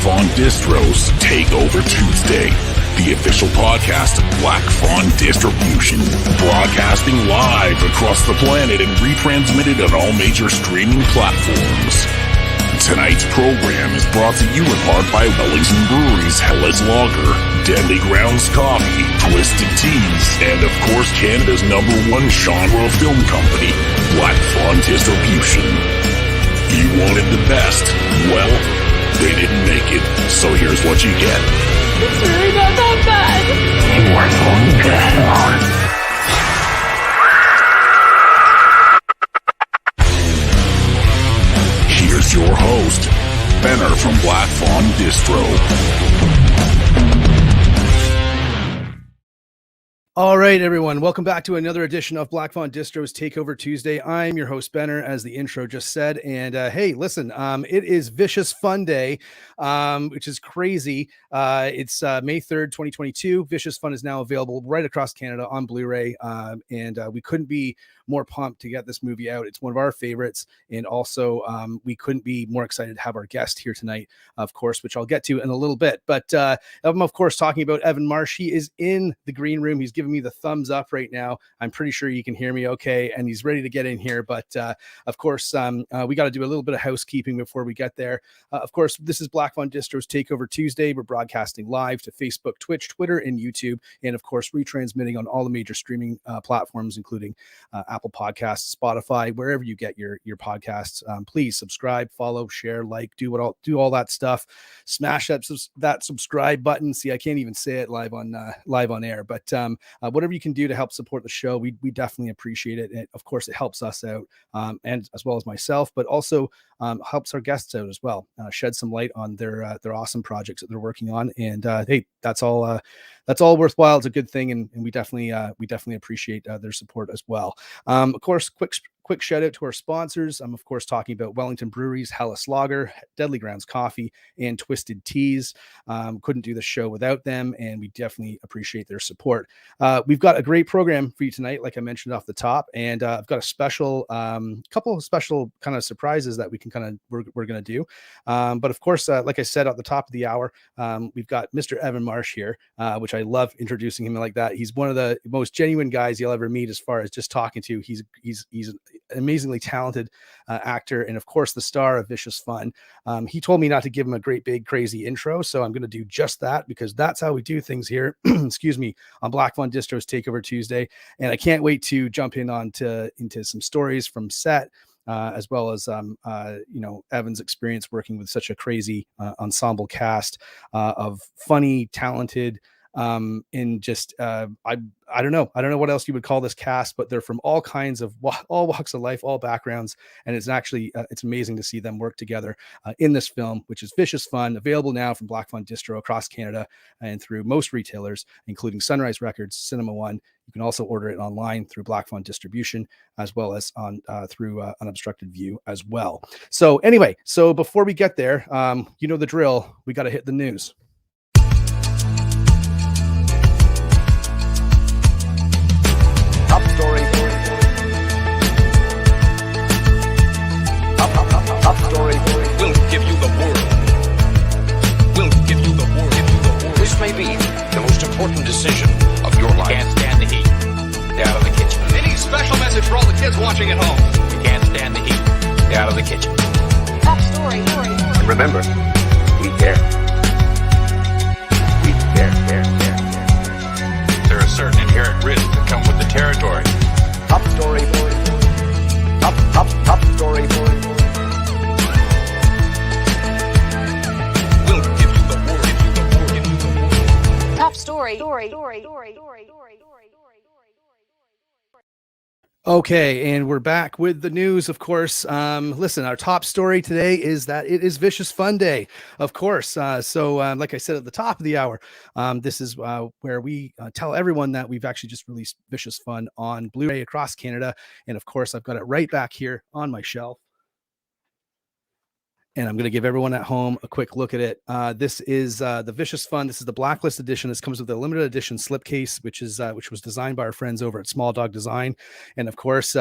Fawn Distro's Takeover Tuesday, the official podcast of Black Fawn Distribution, broadcasting live across the planet and retransmitted on all major streaming platforms. Tonight's program is brought to you in part by Wellington Brewery's Hellas Lager, Deadly Grounds Coffee, Twisted Teas, and of course Canada's #1 genre film company, Black Fawn Distribution. You wanted the best. Well, they didn't make it, so here's what you get. It's really not that bad. You are going to hell. Here's your host, Benner from Black Fawn Distro. All right, everyone. Welcome back to another edition of Black Fawn Distro's Takeover Tuesday. I'm your host, Benner, as the intro just said. And hey, listen, it is Vicious Fun Day, which is crazy. It's May 3rd, 2022. Vicious Fun is now available right across Canada on Blu-ray. And we couldn't be more pumped to get this movie out. It's one of our favorites. And also, we couldn't be more excited to have our guest here tonight, of course, which I'll get to in a little bit. But I'm, of course, talking about Evan Marsh. He is in the green room. He's giving me the thumbs up right now. I'm pretty sure you can hear me okay, and he's ready to get in here. But of course, we got to do a little bit of housekeeping before we get there. Of course, this is Black Fawn Distro's Takeover Tuesday. We're broadcasting live to Facebook, Twitch, Twitter, and YouTube, and of course, retransmitting on all the major streaming platforms, including Apple Podcasts, Spotify, wherever you get your podcasts. Please subscribe, follow, share, like, do all that stuff. Smash that subscribe button. See, I can't even say it live on air, but whatever you can do to help support the show, we definitely appreciate it. And of course, it helps us out, and as well as myself, but also helps our guests out as well. Shed some light on their awesome projects that they're working on. And hey, that's all worthwhile. It's a good thing, and we definitely appreciate their support as well. Of course, quick shout out to our sponsors. I'm of course talking about Wellington Brewery's Hellas Lager, Deadly Grounds Coffee, and Twisted Teas. Couldn't do the show without them, and we definitely appreciate their support. We've got a great program for you tonight, like I mentioned off the top, and I've got a special, couple of special kind of surprises that we're going to do. But of course, like I said at the top of the hour, we've got Mr. Evan Marsh here, which I love introducing him like that. He's one of the most genuine guys you'll ever meet as far as just talking to. He's an amazingly talented actor, and of course the star of Vicious Fun. He told me not to give him a great big crazy intro, so I'm going to do just that, because that's how we do things here excuse me, on Black Fawn Distro's Takeover Tuesday. And I can't wait to jump into some stories from set, as well as Evan's experience working with such a crazy ensemble cast of funny, talented, and just I don't know what else you would call this cast, but they're from all kinds of all walks of life, all backgrounds, and it's actually it's amazing to see them work together in this film, which is Vicious Fun, available now from Black Fawn Distro across Canada and through most retailers, including Sunrise Records, Cinema One. You can also order it online through Black Fawn Distribution, as well as on through Unobstructed View as well. So anyway, before we get there, you know the drill. We got to hit the news. Top story. Top story. We'll give you the world. We'll give you the world. This may be the most important decision of your life. Can't stand the heat. Stay out of the kitchen. Any special message for all the kids watching at home? You can't stand the heat. Stay out of the kitchen. Top story. And remember, we care. We care. There are certain inherent risks that come with the territory. Top story. Top story. We'll give you the world. Top story. Okay, and we're back with the news, of course. Listen, our top story today is that it is Vicious Fun Day, of course. So like I said at the top of the hour, this is where we tell everyone that we've actually just released Vicious Fun on Blu-ray across Canada. And of course, I've got it right back here on my shelf. And I'm going to give everyone at home a quick look at it. This is the Vicious Fun. This is the Blacklist edition. This comes with a limited edition slipcase, which was designed by our friends over at Small Dog Design. And of course,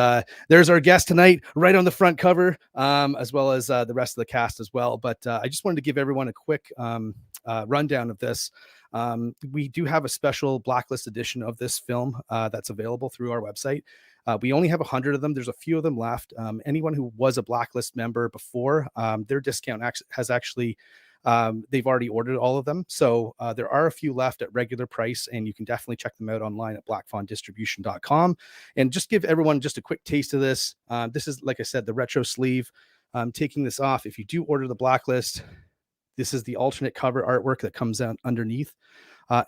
there's our guest tonight, right on the front cover, as well as the rest of the cast as well. But I just wanted to give everyone a quick rundown of this. We do have a special Blacklist edition of this film that's available through our website. We only have 100 of them. There's a few of them left. Anyone who was a Blacklist member before, their discount has actually, they've already ordered all of them. So there are a few left at regular price, and you can definitely check them out online at blackfawndistribution.com. And just give everyone just a quick taste of this. This is, like I said, the retro sleeve. Taking this off, if you do order the Blacklist, this is the alternate cover artwork that comes out underneath.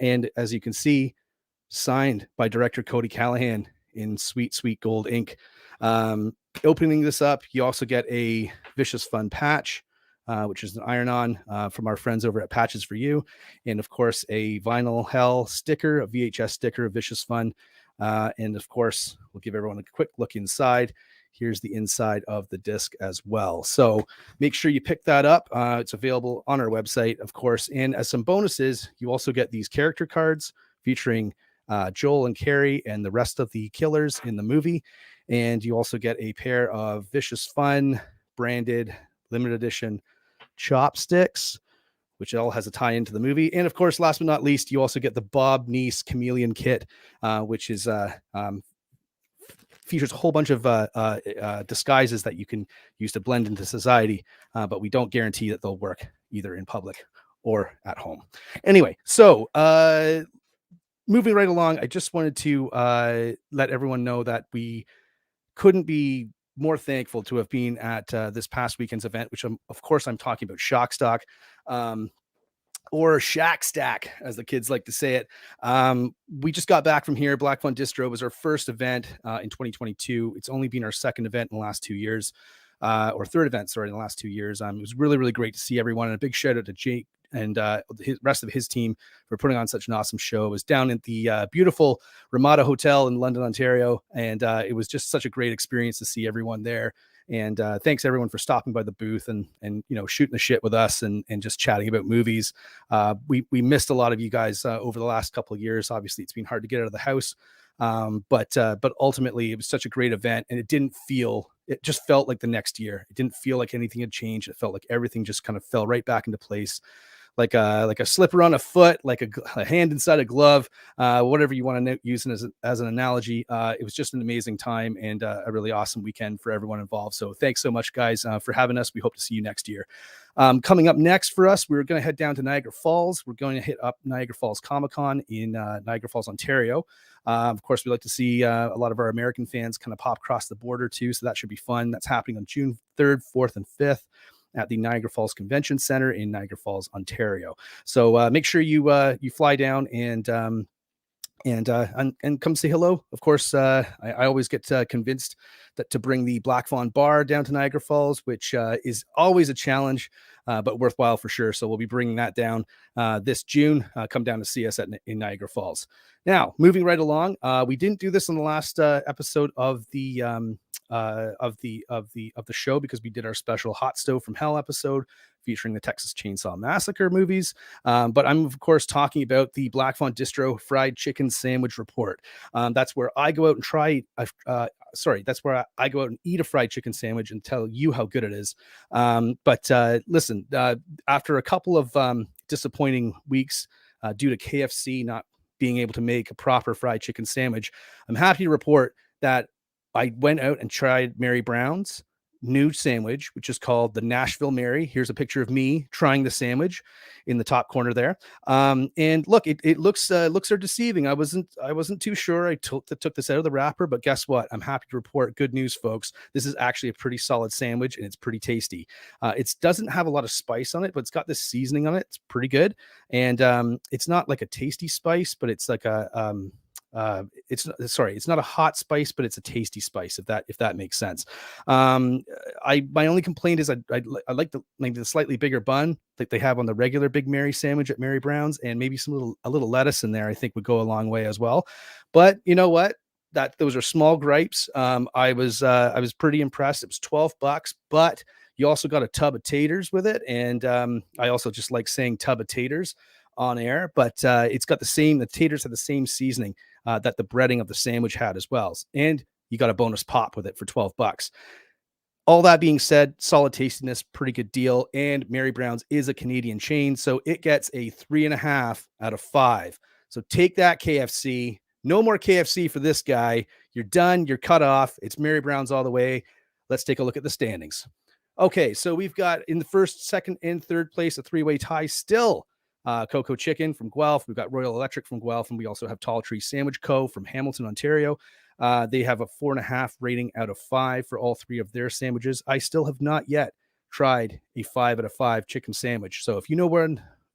And as you can see, signed by director Cody Callahan in sweet gold ink. Opening this up, you also get a Vicious Fun patch, which is an iron-on from our friends over at Patches for You, and of course a Vinyl Hell sticker, a VHS sticker of Vicious Fun, and of course we'll give everyone a quick look inside. Here's the inside of the disc as well. So make sure you pick that up. It's available on our website, of course. And as some bonuses, you also get these character cards featuring Joel and Carrie and the rest of the killers in the movie. And you also get a pair of Vicious Fun branded limited edition chopsticks, which all has a tie into the movie. And of course, last but not least, you also get the Bob Neese Chameleon Kit, which is features a whole bunch of disguises that you can use to blend into society, but we don't guarantee that they'll work either in public or at home. Anyway, so moving right along, I just wanted to let everyone know that we couldn't be more thankful to have been at this past weekend's event, which I'm talking about Shock Stock, or Shack Stack, as the kids like to say it. We just got back from here. Black Fun Distro was our first event in 2022. It's only been our second event in the last 2 years, or third event, sorry, in the last 2 years. It was really, really great to see everyone. And a big shout out to Jake and the rest of his team for putting on such an awesome show. It was down at the beautiful Ramada Hotel in London, Ontario. And it was just such a great experience to see everyone there. And thanks everyone for stopping by the booth and shooting the shit with us and just chatting about movies. We missed a lot of you guys over the last couple of years. Obviously, it's been hard to get out of the house. But ultimately, it was such a great event, and it just felt like the next year. It didn't feel like anything had changed. It felt like everything just kind of fell right back into place. Like a slipper on a foot, like a hand inside a glove, whatever you want to use as an analogy. It was just an amazing time and a really awesome weekend for everyone involved. So thanks so much, guys, for having us. We hope to see you next year. Coming up next for us, we're going to head down to Niagara Falls. We're going to hit up Niagara Falls Comic-Con in Niagara Falls, Ontario. Of course, we like to see a lot of our American fans kind of pop across the border too. So that should be fun. That's happening on June 3rd, 4th, and 5th. At the Niagara Falls Convention Center in Niagara Falls, Ontario. So make sure you fly down and come say hello. Of course, I always get convinced that to bring the Black Fawn bar down to Niagara Falls, which is always a challenge, but worthwhile for sure. So we'll be bringing that down this June. Come down to see us in Niagara Falls. Now, moving right along, we didn't do this on the last episode of the show because we did our special Hot Stove from Hell episode featuring the Texas Chainsaw Massacre movies. But I'm of course talking about the Black Fawn Distro Fried Chicken Sandwich Report. That's where I go out and that's where I go out and eat a fried chicken sandwich and tell you how good it is. But listen, after a couple of disappointing weeks due to KFC not being able to make a proper fried chicken sandwich, I'm happy to report that I went out and tried Mary Brown's new sandwich, which is called the Nashville Mary. Here's a picture of me trying the sandwich in the top corner there. And look, it looks are deceiving. I wasn't too sure. I took this out of the wrapper, but guess what? I'm happy to report good news, folks. This is actually a pretty solid sandwich and it's pretty tasty. It doesn't have a lot of spice on it, but it's got this seasoning on it. It's pretty good. And it's not like a tasty spice, but it's like it's not a hot spice, but it's a tasty spice, if that makes sense. My only complaint is I like the slightly bigger bun that they have on the regular Big Mary sandwich at Mary Brown's, and maybe a little lettuce in there I think would go a long way as well. But you know what? Those are small gripes. I was pretty impressed. It was $12, but You also got a tub of taters with it. And I also just like saying tub of taters on air, but it's got the taters have the same seasoning that the breading of the sandwich had as well. And you got a bonus pop with it for $12. All that being said, solid tastiness, pretty good deal. And Mary Brown's is a Canadian chain, so it gets a 3.5 out of 5. So take that, KFC. No more KFC for this guy. You're done. You're cut off. It's Mary Brown's all the way. Let's take a look at the standings. Okay, so we've got in the first, second, and third place a three-way tie still. Coco Chicken from Guelph. We've got Royal Electric from Guelph, and we also have Tall Tree Sandwich Co. from Hamilton, Ontario. They have a 4.5 rating out of 5 for all three of their sandwiches. I still have not yet tried a 5 out of 5 chicken sandwich. So if you know where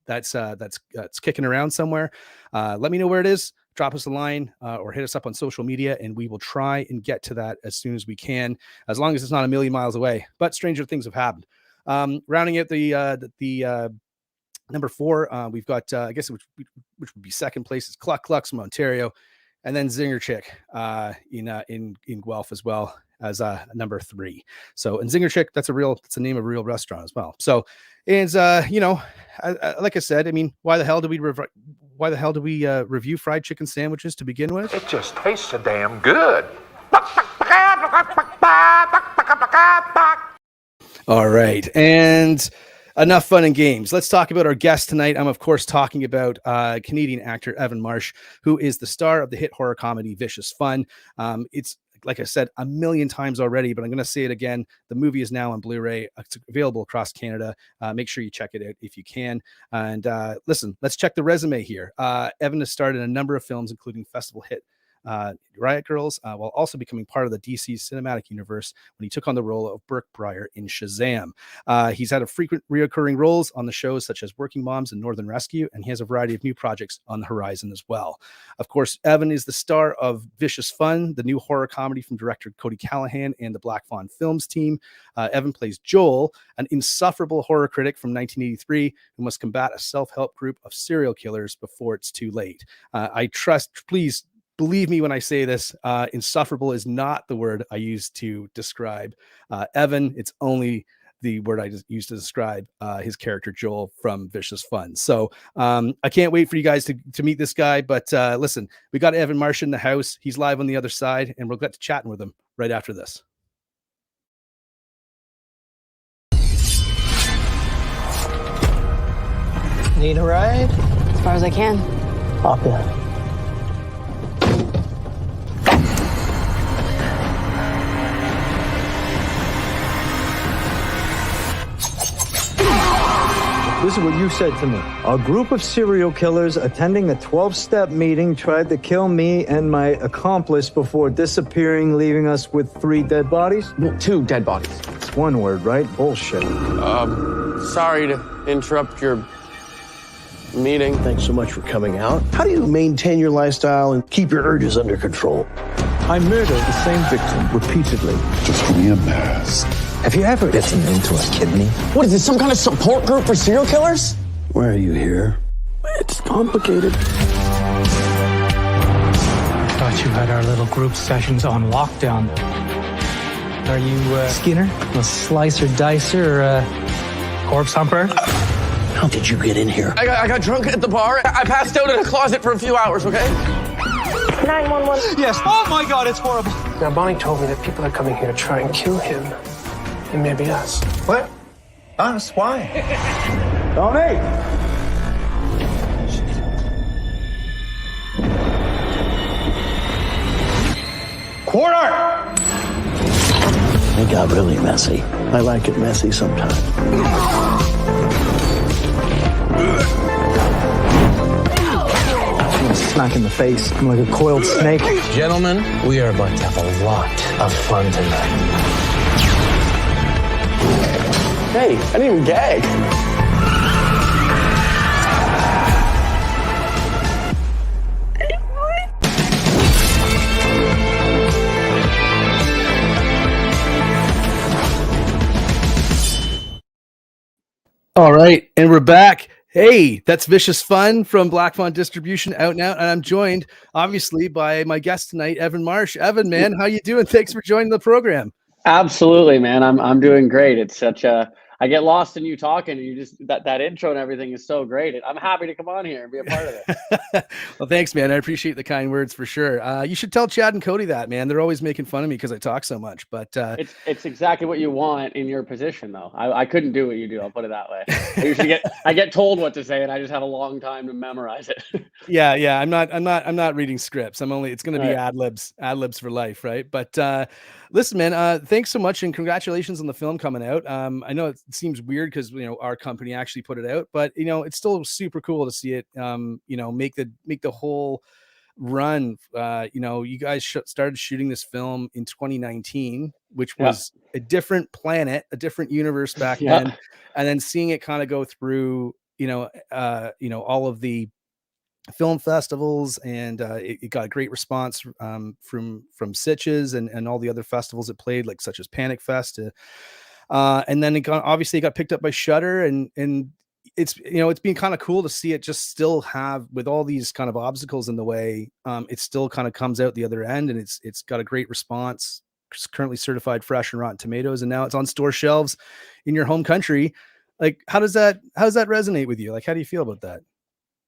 that's kicking around somewhere, let me know where it is. Drop us a line or hit us up on social media, and we will try and get to that as soon as we can, as long as it's not a million miles away. But stranger things have happened. Rounding out the number 4, we've got I guess which would be second place is Cluck Clucks from Ontario, and then Zinger Chick in Guelph as well as number 3. So, and Zinger Chick, that's the name of a real restaurant as well. So, and like I said, I mean, why the hell do we review fried chicken sandwiches to begin with? It just tastes so damn good. All right, and enough fun and games. Let's talk about our guest tonight. I'm, of course, talking about Canadian actor Evan Marsh, who is the star of the hit horror comedy Vicious Fun. It's, like I said, a million times already, but I'm going to say it again. The movie is now on Blu-ray. It's available across Canada. Make sure you check it out if you can. And listen, let's check the resume here. Evan has starred in a number of films, including festival hit Riot Girls, while also becoming part of the DC cinematic universe when he took on the role of Burke Breyer in Shazam. He's had a frequent reoccurring roles on the shows such as Working Moms and Northern Rescue, and he has a variety of new projects on the horizon as well. Of course, Evan is the star of Vicious Fun, the new horror comedy from director Cody Callahan and the Black Fawn Films team. Evan plays Joel, an insufferable horror critic from 1983 who must combat a self-help group of serial killers before it's too late. Please believe me when I say this, insufferable is not the word I use to describe Evan. It's only the word I just used to describe his character Joel from Vicious Fun. So I can't wait for you guys to meet this guy. But listen, we got Evan Marsh in the house. He's live on the other side, and we'll get to chatting with him right after this. Need a ride? As far as I can. Hop in. This is what you said to me. A group of serial killers attending a 12-step meeting tried to kill me and my accomplice before disappearing, leaving us with 3 dead bodies? No, 2 dead bodies. It's one word, right? Bullshit. Sorry to interrupt your meeting. Thanks so much for coming out. How do you maintain your lifestyle and keep your urges under control? I murdered the same victim repeatedly. Just give me a mask. Have you ever bitten into a kidney? What is this, some kind of support group for serial killers? Why are you here? It's complicated. I thought you had our little group sessions on lockdown. Are you Skinner? A slicer dicer or a corpse humper? How did you get in here? I got drunk at the bar. I passed out in a closet for a few hours, okay? 911. Yes. Oh my God, it's horrible. Now, Bonnie told me that people are coming here to try and kill him. And maybe us. What? Us? Why? Tony! Quarter! It got really messy. I like it messy sometimes. Smack in the face. I'm like a coiled snake. Gentlemen, we are about to have a lot of fun tonight. Hey, I didn't even gag. All right, and we're back. Hey, that's Vicious Fun from Black Fawn Distribution out now, and I'm joined, obviously, by my guest tonight, Evan Marsh. Evan, man, how you doing? Thanks for joining the program. Absolutely, man. I'm doing great. It's such a I get lost in you talking, and you just that intro and everything is so great. I'm happy to come on here and be a part of it. Well, thanks, man. I appreciate the kind words for sure. You should tell Chad and Cody that, man. They're always making fun of me because I talk so much. But it's exactly what you want in your position, though. I couldn't do what you do. I'll put it that way. I get told what to say, and I just have a long time to memorize it. yeah. I'm not reading scripts. It's going to be ad libs for life, right? But listen, man. Thanks so much, and congratulations on the film coming out. I know it seems weird because our company actually put it out, but it's still super cool to see it. Make the whole run. You guys started shooting this film in 2019, which was a different planet, a different universe back then, and then seeing it kind of go through all of the film festivals, and it got a great response from Sitges and all the other festivals it played, like such as Panic Fest, and then obviously it got picked up by Shudder, and it's been kind of cool to see it just still have, with all these kind of obstacles in the way, it still kind of comes out the other end, and it's got a great response. It's currently certified fresh and Rotten Tomatoes, and now it's on store shelves in your home country. Like, how does that resonate with you? Like, how do you feel about that?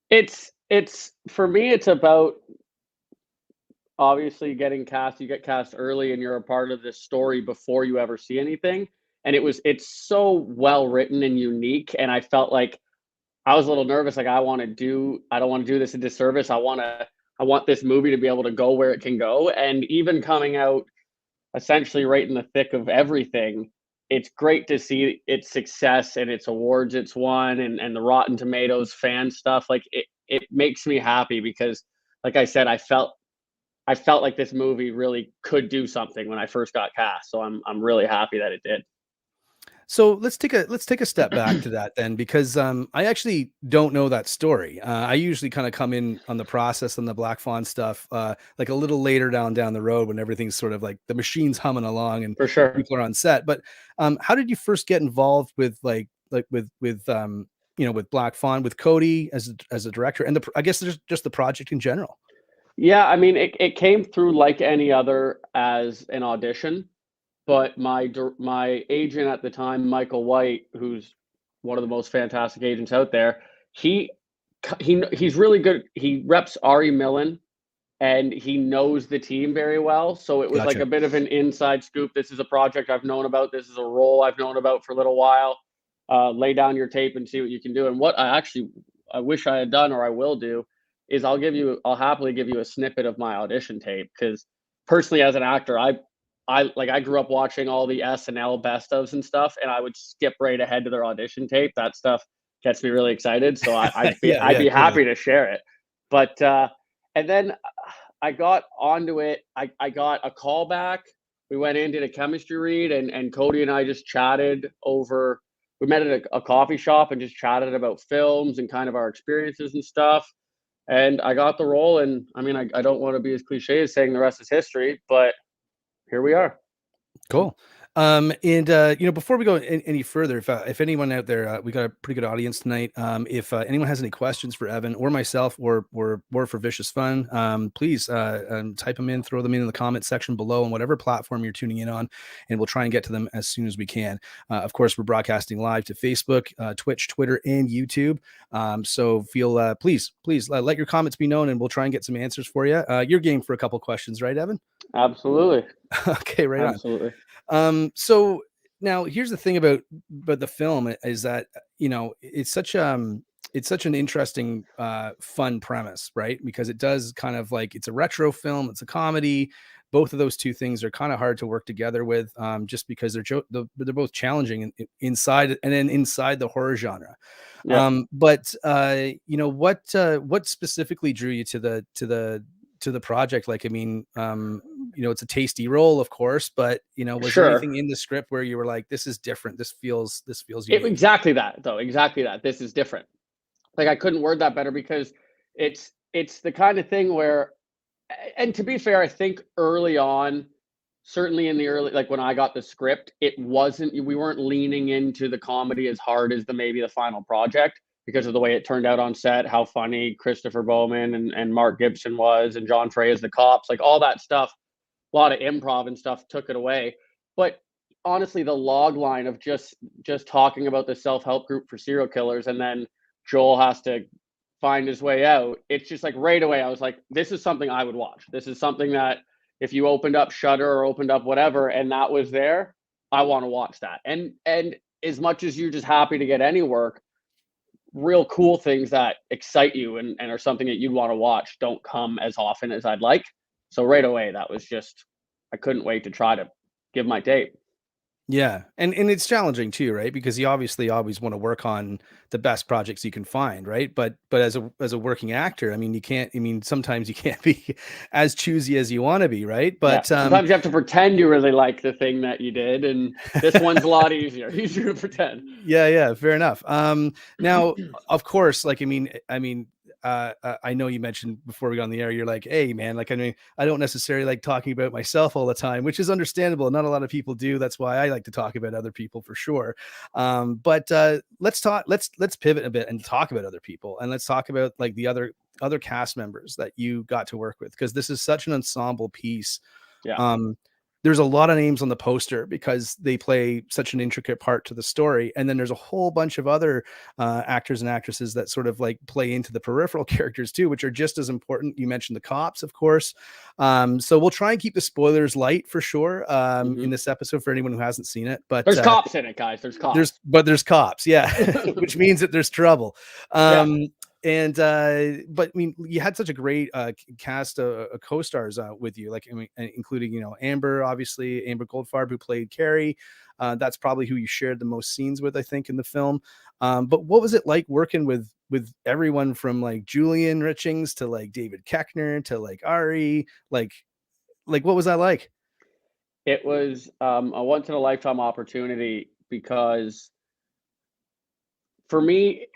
It's for me, it's about obviously getting cast. You get cast early, and you're a part of this story before you ever see anything. And it's so well written and unique. And I felt like I was a little nervous. Like, I don't want to do this a disservice. I want this movie to be able to go where it can go. And even coming out essentially right in the thick of everything, it's great to see its success and its awards it's won, and the Rotten Tomatoes fan stuff. Like, it makes me happy because, like I said, I felt like this movie really could do something when I first got cast. So I'm really happy that it did. So let's take a step back to that then, because I actually don't know that story. I usually kind of come in on the process and the Black Fawn stuff like a little later down the road, when everything's sort of like the machine's humming along and for sure people are on set. But how did you first get involved with with Black Fawn, with Cody as a director, and I guess just the project in general? Yeah, I mean, it came through like any other as an audition. But my agent at the time, Michael White, who's one of the most fantastic agents out there, he's really good. He reps Ari Millen, and he knows the team very well. So it was like a bit of an inside scoop. This is a project I've known about. This is a role I've known about for a little while. Lay down your tape and see what you can do. And what I wish I had done, or I will do, is I'll happily give you a snippet of my audition tape, because personally, as an actor, I grew up watching all the SNL best ofs and stuff, and I would skip right ahead to their audition tape. That stuff gets me really excited. So I'd be happy to share it. But and then I got onto it. I got a call back. We went in, did a chemistry read, and Cody and I just chatted over. We met at a coffee shop and just chatted about films and kind of our experiences and stuff. And I got the role. And I mean, I don't want to be as cliche as saying the rest is history, but here we are. Cool. Before we go any further, if anyone out there, we got a pretty good audience tonight. If anyone has any questions for Evan or myself, or for Vicious Fun, please type them in, throw them in the comment section below on whatever platform you're tuning in on, and we'll try and get to them as soon as we can. Of course, we're broadcasting live to Facebook, Twitch, Twitter, and YouTube. So please let your comments be known, and we'll try and get some answers for you. You're game for a couple questions, right, Evan? Absolutely. Okay, right. Absolutely. So now here's the thing about the film is that, it's such an interesting, fun premise, right? Because it does kind of, like, it's a retro film, it's a comedy. Both of those two things are kind of hard to work together with, just because they're both challenging inside the horror genre. Yeah. But what specifically drew you to the project? Like, I mean, it's a tasty role, of course, but was there anything in the script where you were like, this is different, this feels unique? Exactly that, though. Exactly that. This is different. Like, I couldn't word that better, because it's the kind of thing where, and to be fair, I think early on, certainly in the early, like when I got the script, we weren't leaning into the comedy as hard as maybe the final project, because of the way it turned out on set, how funny Christopher Bowman and Mark Gibson was, and John Frey as the cops, like all that stuff, a lot of improv and stuff took it away. But honestly, the log line of just talking about the self-help group for serial killers, and then Joel has to find his way out. It's just like right away, I was like, this is something I would watch. This is something that if you opened up Shudder or opened up whatever, and that was there, I want to watch that. And as much as you're just happy to get any work, real cool things that excite you and are something that you'd want to watch don't come as often as I'd like. So right away, that was just, I couldn't wait to try to give my tape. Yeah. And it's challenging too, right? Because you obviously always want to work on the best projects you can find, right? But as a working actor, I mean, sometimes you can't be as choosy as you want to be, right? But sometimes you have to pretend you really like the thing that you did, and this one's a lot easier to pretend. Yeah, fair enough. Now, of course, like, I know you mentioned before we got on the air, you're like, hey man, like, I mean, I don't necessarily like talking about myself all the time, which is understandable. Not a lot of people do. That's why I like to talk about other people for sure. But let's pivot a bit and talk about other people, and let's talk about like the other cast members that you got to work with, because this is such an ensemble piece. Yeah. There's a lot of names on the poster because they play such an intricate part to the story. And then there's a whole bunch of other actors and actresses that sort of like play into the peripheral characters too, which are just as important. You mentioned the cops, of course. So we'll try and keep the spoilers light for sure in this episode for anyone who hasn't seen it. But there's cops in it, guys. There's cops. There's cops, yeah, which means that there's trouble. And but I mean, you had such a great cast of co-stars with you, like, I mean, including, you know, Amber Goldfarb, who played Carrie. That's probably who you shared the most scenes with, I think, in the film. But what was it like working with everyone from like Julian Richings to like David Koechner to like Ari? Like what was that like? It was a once in a lifetime opportunity, because for me,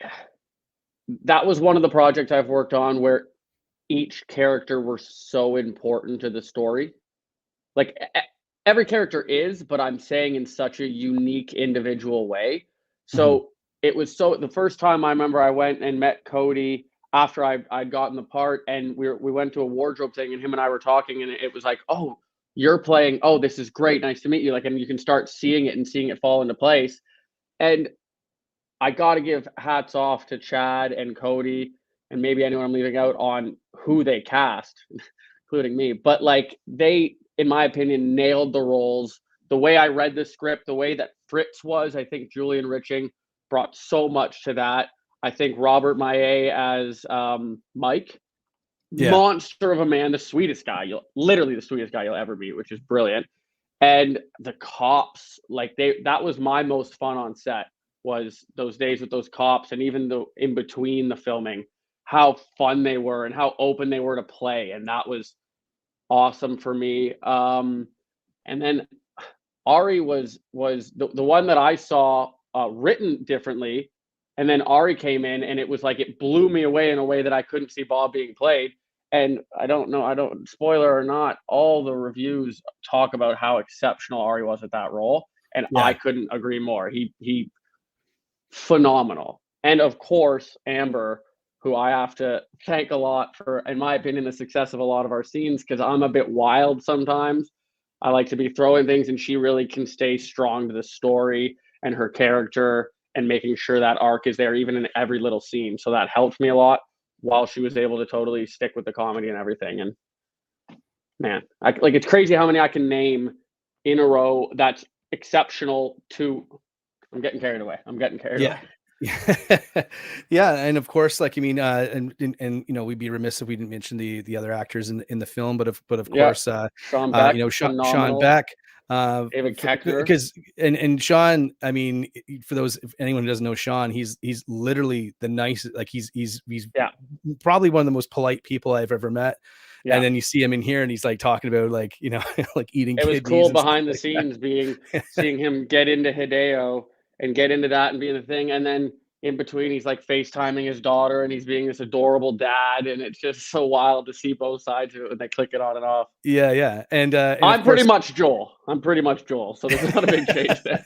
that was one of the projects I've worked on where each character were so important to the story. Like every character is, but I'm saying in such a unique individual way. So it was the first time I remember I went and met Cody after I'd gotten the part, and we went to a wardrobe thing, and him and I were talking, and it was like, oh, you're playing, oh, this is great. Nice to meet you. Like, and you can start seeing it fall into place. And I got to give hats off to Chad and Cody, and maybe anyone I'm leaving out, on who they cast, including me. But like, they, in my opinion, nailed the roles. The way I read the script, the way that Fritz was, I think Julian Riching brought so much to that. I think Robert Maillet as Mike, monster of a man, the sweetest guy, literally the sweetest guy you'll ever meet, which is brilliant. And the cops, like, that was my most fun on set, was those days with those cops, and even in between the filming, how fun they were and how open they were to play. And that was awesome for me. And then Ari was the one that I saw written differently. And then Ari came in, and it was like, it blew me away in a way that I couldn't see Bob being played. And I don't, spoiler or not, all the reviews talk about how exceptional Ari was at that role. And I couldn't agree more. He phenomenal. And of course, Amber, who I have to thank a lot for, in my opinion, the success of a lot of our scenes, because I'm a bit wild sometimes. I like to be throwing things, and she really can stay strong to the story and her character, and making sure that arc is there even in every little scene. So that helped me a lot, while she was able to totally stick with the comedy and everything. And man, it's crazy how many I can name in a row that's exceptional to. I'm getting carried away. away. Yeah, and of course, like, I mean, and you know, we'd be remiss if we didn't mention the other actors in the film, but of course, Sean Beck, you know, Sean Beck, David Koechner, because and Sean, I mean, for those, if anyone who doesn't know Sean, he's literally the nicest. Like, he's probably one of the most polite people I've ever met. Yeah. And then you see him in here, and he's like talking about, like, you know, like eating. It was cool behind the scenes seeing him get into Hideo and get into that and being the thing. And then in between, he's like FaceTiming his daughter, and he's being this adorable dad. And it's just so wild to see both sides of it when they click it on and off. Yeah. And I'm pretty much Joel. So there's not a big change there.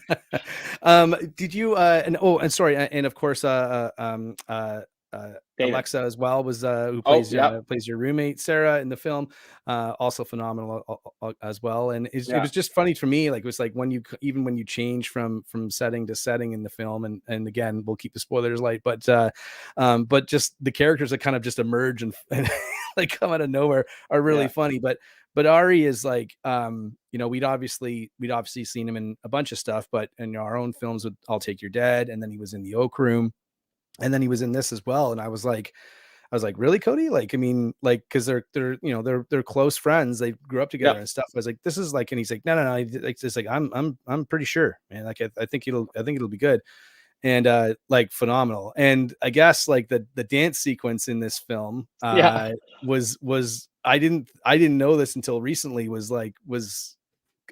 Did you, and sorry. And of course, Alexa as well was who plays your roommate Sarah in the film, also phenomenal as well. And it was just funny for me, like it was like when you change from setting to setting in the film, and again we'll keep the spoilers light, but just the characters that kind of just emerge and like come out of nowhere are really funny. But Ari is like, we'd obviously seen him in a bunch of stuff, but in our own films with I'll Take Your Dead, and then he was in The Oak Room, and then he was in this as well. And I was like, really, Cody? Like, I mean, like, cause they're close friends. They grew up together and stuff. I was like, this is like, and he's like, no. Like, just like, I'm pretty sure, man. Like, I think it'll be good. And like phenomenal. And I guess like the dance sequence in this film was I didn't know this until recently, was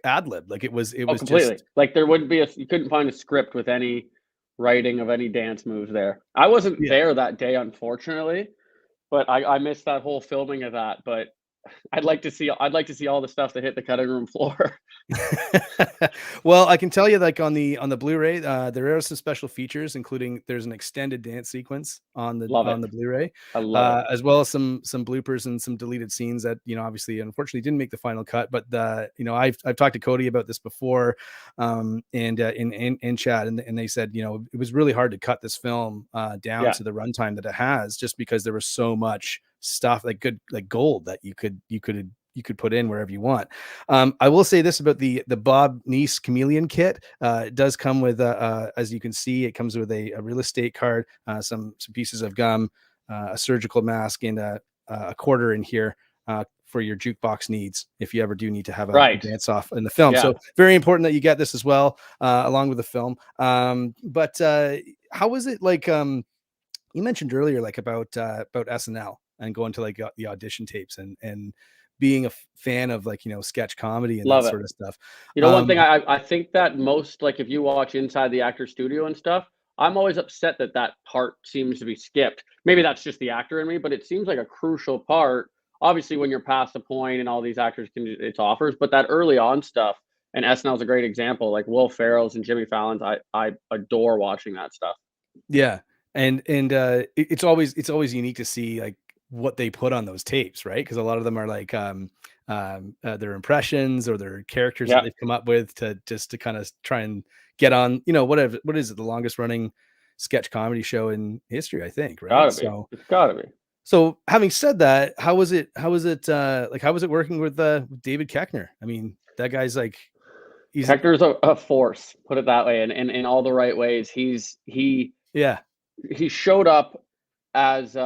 ad-lib. Like it was completely. just like there wouldn't be you couldn't find a script with any writing of any dance moves there. I wasn't there that day, unfortunately, but I missed that whole filming of that. But I'd like to see all the stuff that hit the cutting room floor. Well, I can tell you, like on the Blu-ray, there are some special features, including there's an extended dance sequence on the Blu-ray, I love it. as well as some bloopers and some deleted scenes that obviously unfortunately didn't make the final cut. But I've talked to Cody about this before, and in chat, and they said it was really hard to cut this film down to the runtime that it has, just because there was so much stuff, like good, like gold, that you could put in wherever you want. I will say this about the Bob Neese Chameleon kit. It does come with as you can see, it comes with a real estate card, some pieces of gum, a surgical mask, and a quarter in here for your jukebox needs if you ever do need to have a dance off in the film. So very important that you get this as well, along with the film. But how was it, like you mentioned earlier, like about SNL and going to like the audition tapes and being a fan of like sketch comedy and that sort of stuff. One thing I think that most, like if you watch Inside the Actor Studio and stuff, I'm always upset that part seems to be skipped. Maybe that's just the actor in me, but it seems like a crucial part. Obviously, when you're past a point and all these actors it's offers, but that early on stuff, and SNL is a great example. Like Will Ferrell's and Jimmy Fallon's, I adore watching that stuff. Yeah, and it's always unique to see like what they put on those tapes, right? Because a lot of them are like their impressions or their characters that they've come up with to kind of try and get on, what is it, the longest running sketch comedy show in history, I think, right? It's gotta be. So having said that, how was it working with David Koechner? I mean, that guy's like, Koechner's a force, put it that way, and in all the right ways. He showed up as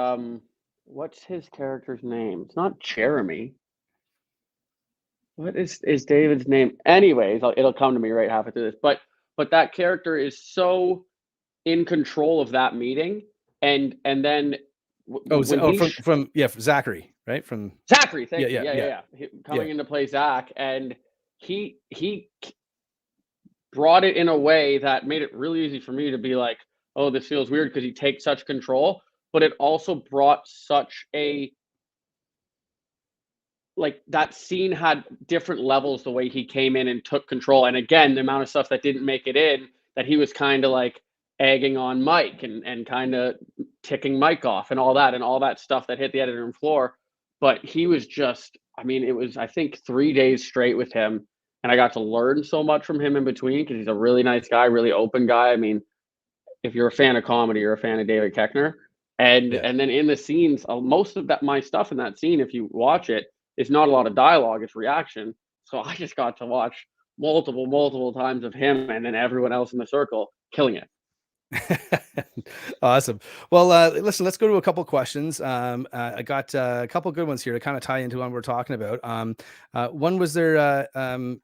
what's his character's name? It's not Jeremy. What is David's name? Anyways, it'll come to me right halfway through this. But that character is so in control of that meeting, and then from Zachary, right? From Zachary, thank you. Coming into play Zach, and he brought it in a way that made it really easy for me to be like, oh, this feels weird, because he takes such control. But it also brought such a, like, that scene had different levels the way he came in and took control. And again, the amount of stuff that didn't make it in, that he was kind of like egging on Mike and kind of ticking Mike off and all that stuff that hit the editing room floor. But he was just, I mean, it was, I think, 3 days straight with him. And I got to learn so much from him in between, because he's a really nice guy, really open guy. I mean, if you're a fan of comedy, you're a fan of David Koechner. And then in the scenes, most of my stuff in that scene, if you watch it, is not a lot of dialogue, it's reaction. So I just got to watch multiple times of him and then everyone else in the circle killing it. Awesome. Well, listen, let's go to a couple questions. I got a couple good ones here to kind of tie into what we're talking about. One, was there from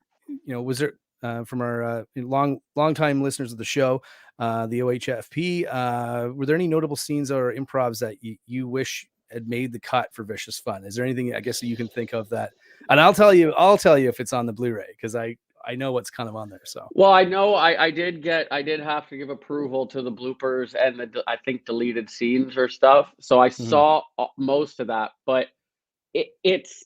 our long time listeners of the show, the OHFP, were there any notable scenes or improvs that you wish had made the cut for Vicious Fun? Is there anything, I guess, you can think of that? And I'll tell you if it's on the Blu-ray, because I know what's kind of on there. So, well, I know I did have to give approval to the bloopers and the, I think, deleted scenes or stuff. So I saw most of that, but it's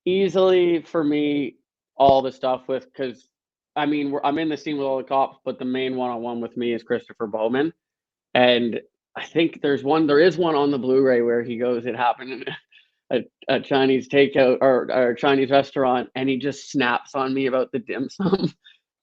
easily for me all the stuff with, because I mean, I'm in the scene with all the cops, but the main one-on-one with me is Christopher Bowman, and I think there is one on the Blu-ray where he goes, it happened in a Chinese takeout or a Chinese restaurant, and he just snaps on me about the dim sum.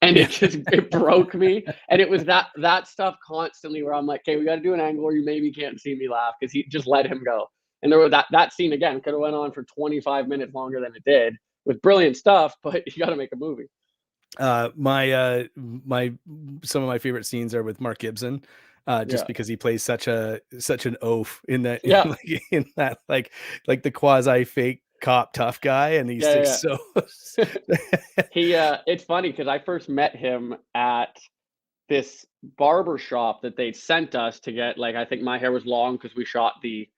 And it broke me. And it was that stuff constantly where I'm like, okay, we got to do an angle where you maybe can't see me laugh, because he just let him go. And there was that scene again could have went on for 25 minutes longer than it did, with brilliant stuff, but you got to make a movie. My some of my favorite scenes are with Mark Gibson, just because he plays such an oaf in that, in that like the quasi fake cop tough guy, and he's so it's funny because I first met him at this barber shop that they'd sent us to get, like, I think my hair was long because we shot the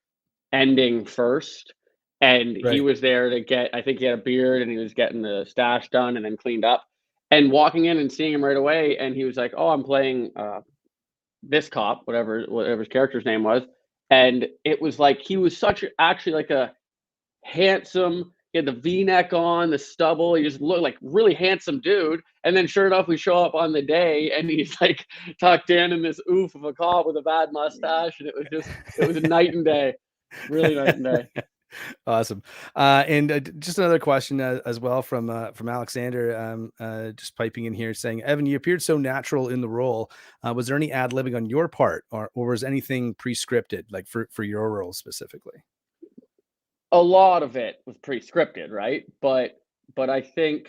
ending first, and he was there to get, I think he had a beard and he was getting the stash done and then cleaned up, and walking in and seeing him right away, and he was like, oh, I'm playing this cop, whatever his character's name was. And it was like he was actually like a handsome, he had the V-neck on, the stubble, he just looked like really handsome dude. And then sure enough, we show up on the day and he's like tucked in this oof of a cop with a bad mustache, and it was a night and day. Really night and day. Awesome. And just another question as well from Alexander, just piping in here saying, Evan, you appeared so natural in the role. Was there any ad-libbing on your part, or was anything pre-scripted, like for your role specifically? A lot of it was pre-scripted, right? But I think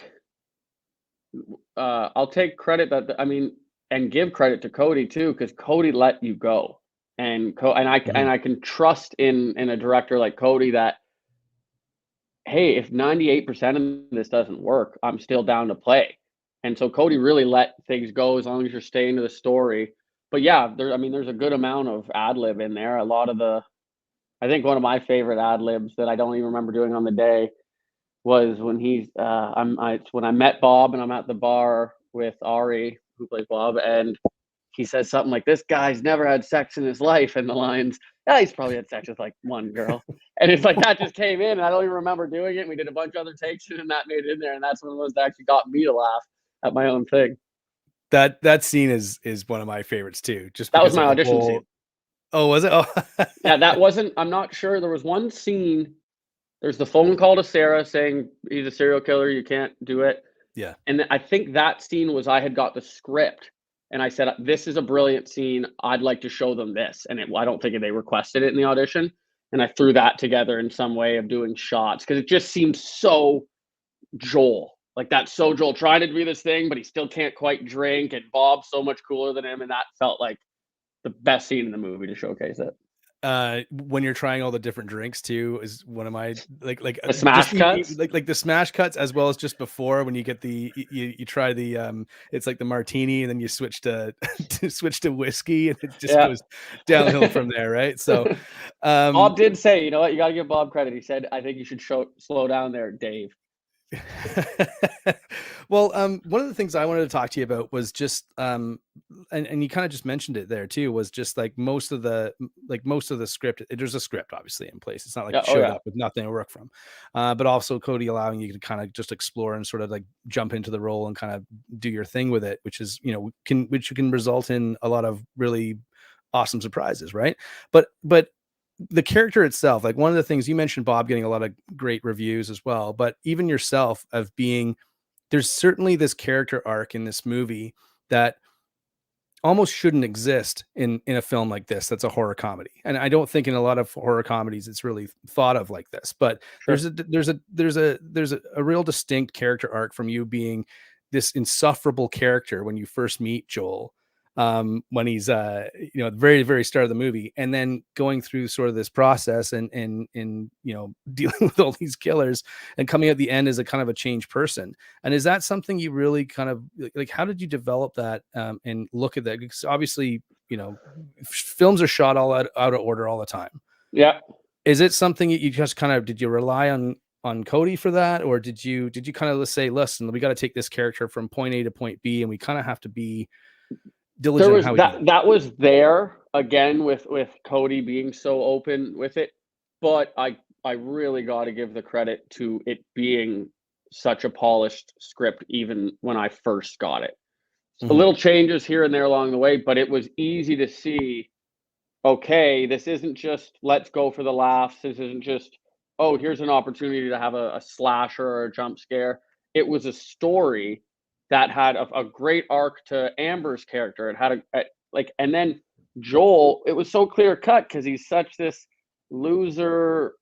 I'll take credit and give credit to Cody too, because Cody let you go. And I can trust in a director like Cody that, hey, if 98% of this doesn't work, I'm still down to play. And so Cody really let things go as long as you're staying to the story. But yeah, there's a good amount of ad lib in there. I think one of my favorite ad libs that I don't even remember doing on the day was when when I met Bob and I'm at the bar with Ari, who plays Bob, and he says something like, this guy's never had sex in his life, and the lines, he's probably had sex with like one girl. And it's like that just came in, and I don't even remember doing it. And we did a bunch of other takes, and that made it in there, and that's one of those that actually got me to laugh at my own thing. That scene is one of my favorites too. Just that was my audition scene. Oh, was it? Oh. Yeah, that wasn't, I'm not sure. There was one scene, there's the phone call to Sarah saying he's a serial killer, you can't do it. Yeah. And I think that scene was, I had got the script and I said, this is a brilliant scene, I'd like to show them this. And I don't think they requested it in the audition. And I threw that together in some way of doing shots, because it just seemed so Joel. Like, that's so Joel trying to do this thing, but he still can't quite drink. And Bob's so much cooler than him. And that felt like the best scene in the movie to showcase it. When you're trying all the different drinks too, is one of my like the smash cuts, like the smash cuts, as well as just before when you get you try the it's like the martini, and then you switch to whiskey, and it just goes downhill from there, right? So Bob did say, you know what, you got to give Bob credit. He said, I think you should slow down there, Dave. Well, one of the things I wanted to talk to you about was just and you kind of just mentioned it there too, was just like most of the script, there's a script obviously in place. It's not like you showed up with nothing to work from, but also Cody allowing you to kind of just explore and sort of like jump into the role and kind of do your thing with it, which is, which can result in a lot of really awesome surprises, right? But the character itself, like one of the things you mentioned, Bob getting a lot of great reviews as well, but even yourself of being, there's certainly this character arc in this movie that almost shouldn't exist in a film like this. That's a horror comedy. And I don't think in a lot of horror comedies, it's really thought of like this, but sure. there's a real distinct character arc from you being this insufferable character when you first meet Joel, when he's at the very, very start of the movie, and then going through sort of this process and dealing with all these killers and coming at the end as a kind of a changed person. And is that something you really kind of like, how did you develop that and look at that? Because obviously, films are shot all out of order all the time. Yeah. Is it something that you just kind of, did you rely on Cody for that? Or did you kind of say, listen, we got to take this character from point A to point B, and we kind of have to be diligent? There was that was there again with Cody being so open with it, but I really got to give the credit to it being such a polished script even when I first got it. Mm-hmm. A little changes here and there along the way, but it was easy to see, okay, this isn't just let's go for the laughs. This isn't just, oh, here's an opportunity to have a slasher or a jump scare. It was a story that had a great arc to Amber's character. It had and then Joel, it was so clear cut because he's such this loser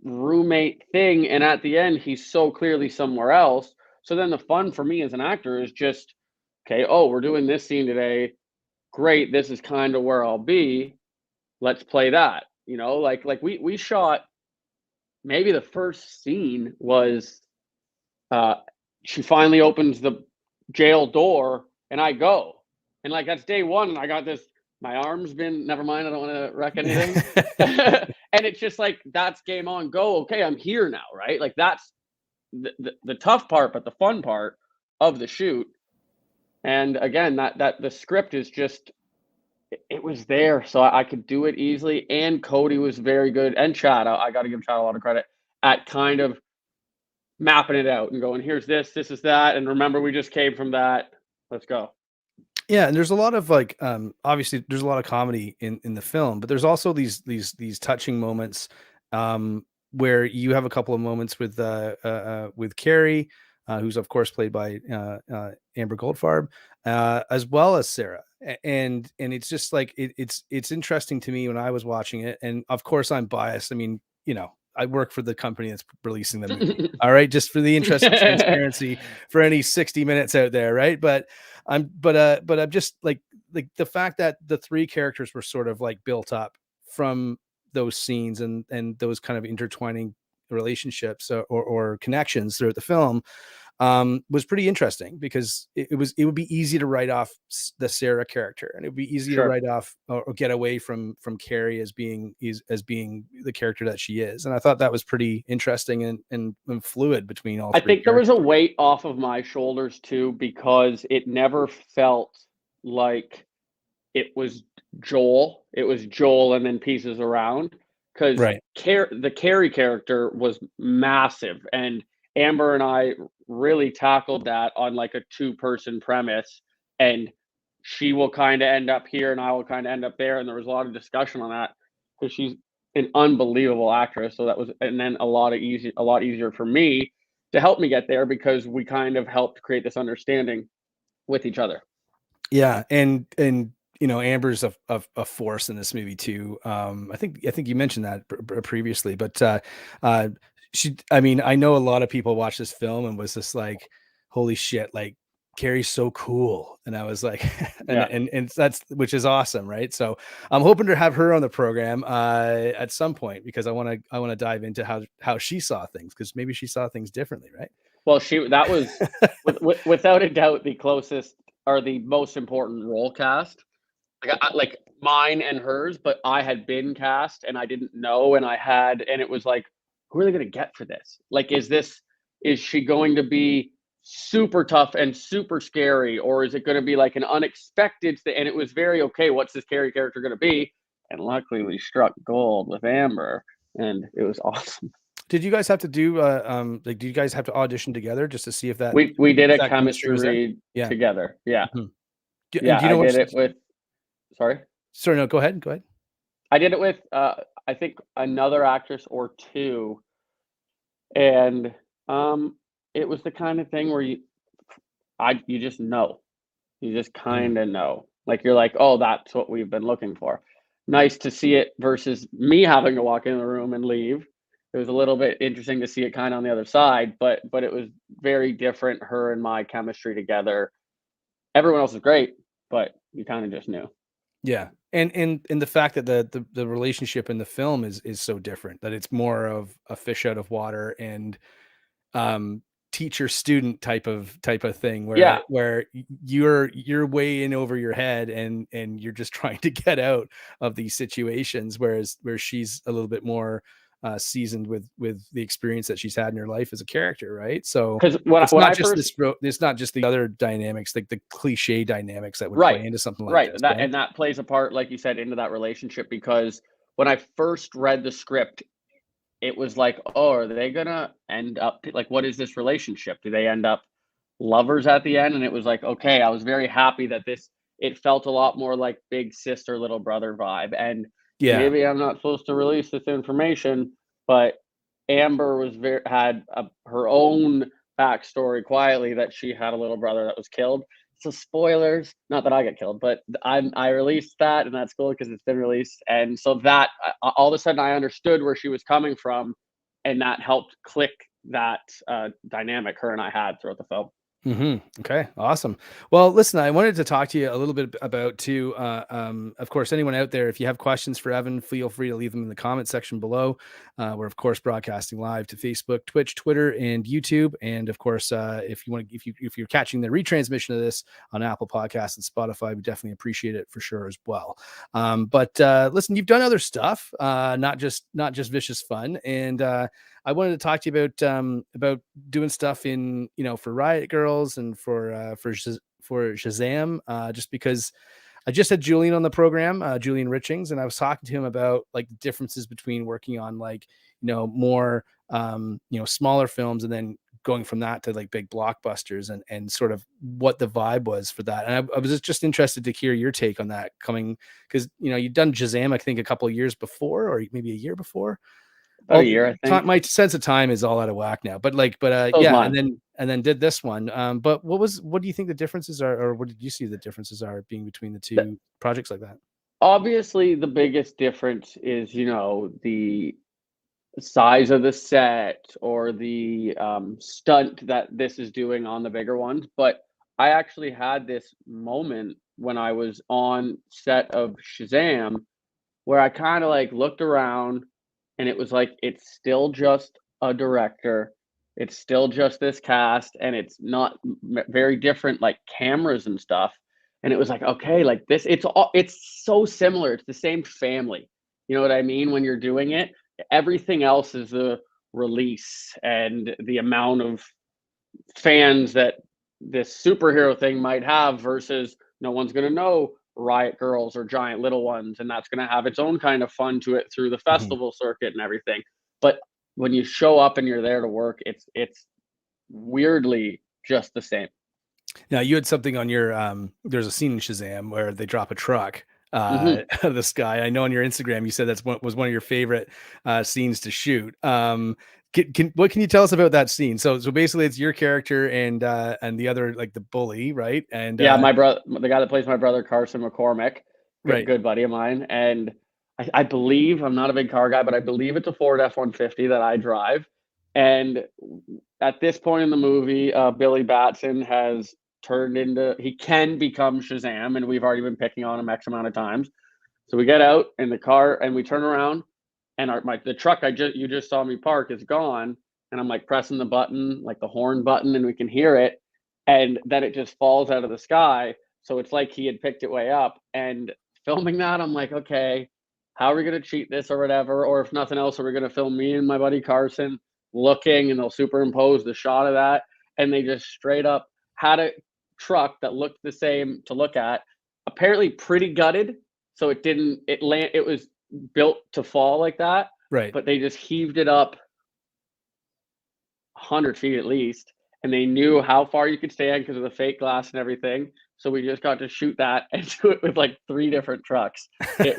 roommate thing, and at the end he's so clearly somewhere else. So then the fun for me as an actor is just, okay, oh, we're doing this scene today, great, this is kind of where I'll be, let's play that. Like we shot, maybe the first scene was she finally opens the jail door and I go, and like that's day one, and I got this, my arm's been, never mind, I don't want to wreck anything. And it's just like, that's game on, go. Okay, I'm here now, right? Like that's the tough part, but the fun part of the shoot. And again, that the script is just, it was there, so I could do it easily. And Cody was very good, and Chad, I got to give Chad a lot of credit at kind of mapping it out and going, here's this is that, and remember we just came from that, let's go. Yeah, and there's a lot of like, obviously there's a lot of comedy in the film, but there's also these touching moments where you have a couple of moments with Carrie, who's of course played by Amber Goldfarb, as well as Sarah, and it's just like it's interesting to me when I was watching it, and of course I'm biased. I mean, I work for the company that's releasing the movie. All right, just for the interest of transparency for any 60 minutes out there, right? But I'm just like the fact that the three characters were sort of like built up from those scenes and those kind of intertwining relationships or connections throughout the film was pretty interesting, because it would be easy to write off the Sarah character, and it would be easy to write off or get away from Carrie as being the character that she is. And I thought that was pretty interesting and fluid between all three. I think there was a weight off of my shoulders too, because it never felt like it was Joel. It was Joel and then pieces around, because the Carrie character was massive, and Amber and I really tackled that on like a 2-person premise, and she will kind of end up here and I will kind of end up there. And there was a lot of discussion on that, because she's an unbelievable actress. So that was, and then a lot easier for me to help me get there, because we kind of helped create this understanding with each other. Yeah. And Amber's a force in this movie too. I think you mentioned that previously, but I know a lot of people watched this film and was just like, holy shit, like Carrie's so cool. And I was like, and that's, which is awesome. Right. So I'm hoping to have her on the program at some point, because I want to dive into how she saw things, because maybe she saw things differently. Right. Well, that was without a doubt the closest or the most important role cast, like mine and hers, but I had been cast and I didn't know. And it was like, who are they going to get for this? Like, is she going to be super tough and super scary, or is it going to be like an unexpected thing? And it was very, okay, what's this Carrie character going to be? And luckily we struck gold with Amber, and it was awesome. Did you guys have to do do you guys have to audition together just to see if that we did a chemistry read together? Yeah. Mm-hmm. Do you know I did it with, sorry, no, go ahead. I did it with I think another actress or two, and it was the kind of thing where you just know, you just kind of know, like you're like, oh, that's what we've been looking for. Nice to see it versus me having to walk in the room and leave. It was a little bit interesting to see it kind of on the other side, but it was very different. Her and my chemistry together. Everyone else is great, but you kind of just knew. Yeah. And the fact that the relationship in the film is so different, that it's more of a fish out of water and teacher student type of thing, where you're way in over your head and you're just trying to get out of these situations, where she's a little bit more seasoned with the experience that she's had in her life as a character, right? So it's not just the other dynamics, like the cliche dynamics that would play into something like this, and that plays a part, like you said, into that relationship. Because when I first read the script, it was like, oh, are they gonna end up, like, what is this relationship? Do they end up lovers at the end? And it was like, okay, I was very happy that this it felt a lot more like big sister, little brother vibe. And Yeah. maybe I'm not supposed to release this information, but Amber was had her own backstory quietly that she had a little brother that was killed. So spoilers, not that I got killed, but I released that, and that's cool because it's been released. And so that all of a sudden I understood where she was coming from, and that helped click that dynamic her and I had throughout the film. Okay, awesome. Well, listen, I wanted to talk to you a little bit about too. Of course, anyone out there, if you have questions for Evan, feel free to leave them in the comment section below. We're of course broadcasting live to Facebook, Twitch, Twitter, and YouTube. And of course, if you're catching the retransmission of this on Apple Podcasts and Spotify, we definitely appreciate it for sure as well. But listen, you've done other stuff, not just Vicious Fun, and I wanted to talk to you about doing stuff in, for Riot Girls and for Shazam, just because I just had Julian on the program, Julian Richings, and I was talking to him about like the differences between working on like, more, smaller films and then going from that to like big blockbusters and sort of what the vibe was for that. And I was just interested to hear your take on that coming, because, you'd done Shazam, I think a couple of years before, or maybe a year before. About a year, I think. My sense of time is all out of whack now, but yeah, and then did this one. But what do you think the differences are, or what did you see the differences are being between the two projects like that? Obviously, the biggest difference is, the size of the set or the stunt that this is doing on the bigger ones. But I actually had this moment when I was on set of Shazam where I kind of like looked around, and it was like, it's still just a director. It's still just this cast, and it's not very different, like cameras and stuff. And it was like, okay, like this, it's so similar. It's the same family. You know what I mean? When you're doing it, everything else is the release and the amount of fans that this superhero thing might have versus no one's going to know Riot Girls or Giant Little Ones, and that's going to have its own kind of fun to it through the festival circuit and everything. But when you show up and you're there to work, it's weirdly just the same. Now, you had something on your there's a scene in Shazam where they drop a truck out of the sky. I know on your Instagram you said was one of your favorite scenes to shoot. What can you tell us about that scene? So basically it's your character and the other, like the bully, right? And yeah, my brother, the guy that plays my brother, Carson McCormick, right, good buddy of mine. And I believe, I'm not a big car guy, but I believe it's a Ford F-150 that I drive. And at this point in the movie, Billy Batson has he can become Shazam, and we've already been picking on him X amount of times. So we get out in the car and we turn around, and the truck you just saw me park is gone, and I'm like pressing the button, like the horn button, and we can hear it, and then it just falls out of the sky. So it's like he had picked it way up. And filming that, I'm like, okay, how are we going to cheat this or whatever? Or if nothing else, are we going to film me and my buddy Carson looking, and they'll superimpose the shot of that? And they just straight up had a truck that looked the same to look at, apparently pretty gutted. So it was built to fall like that. Right. But they just heaved it up 100 feet at least. And they knew how far you could stand because of the fake glass and everything. So we just got to shoot that and do it with like 3 different trucks. It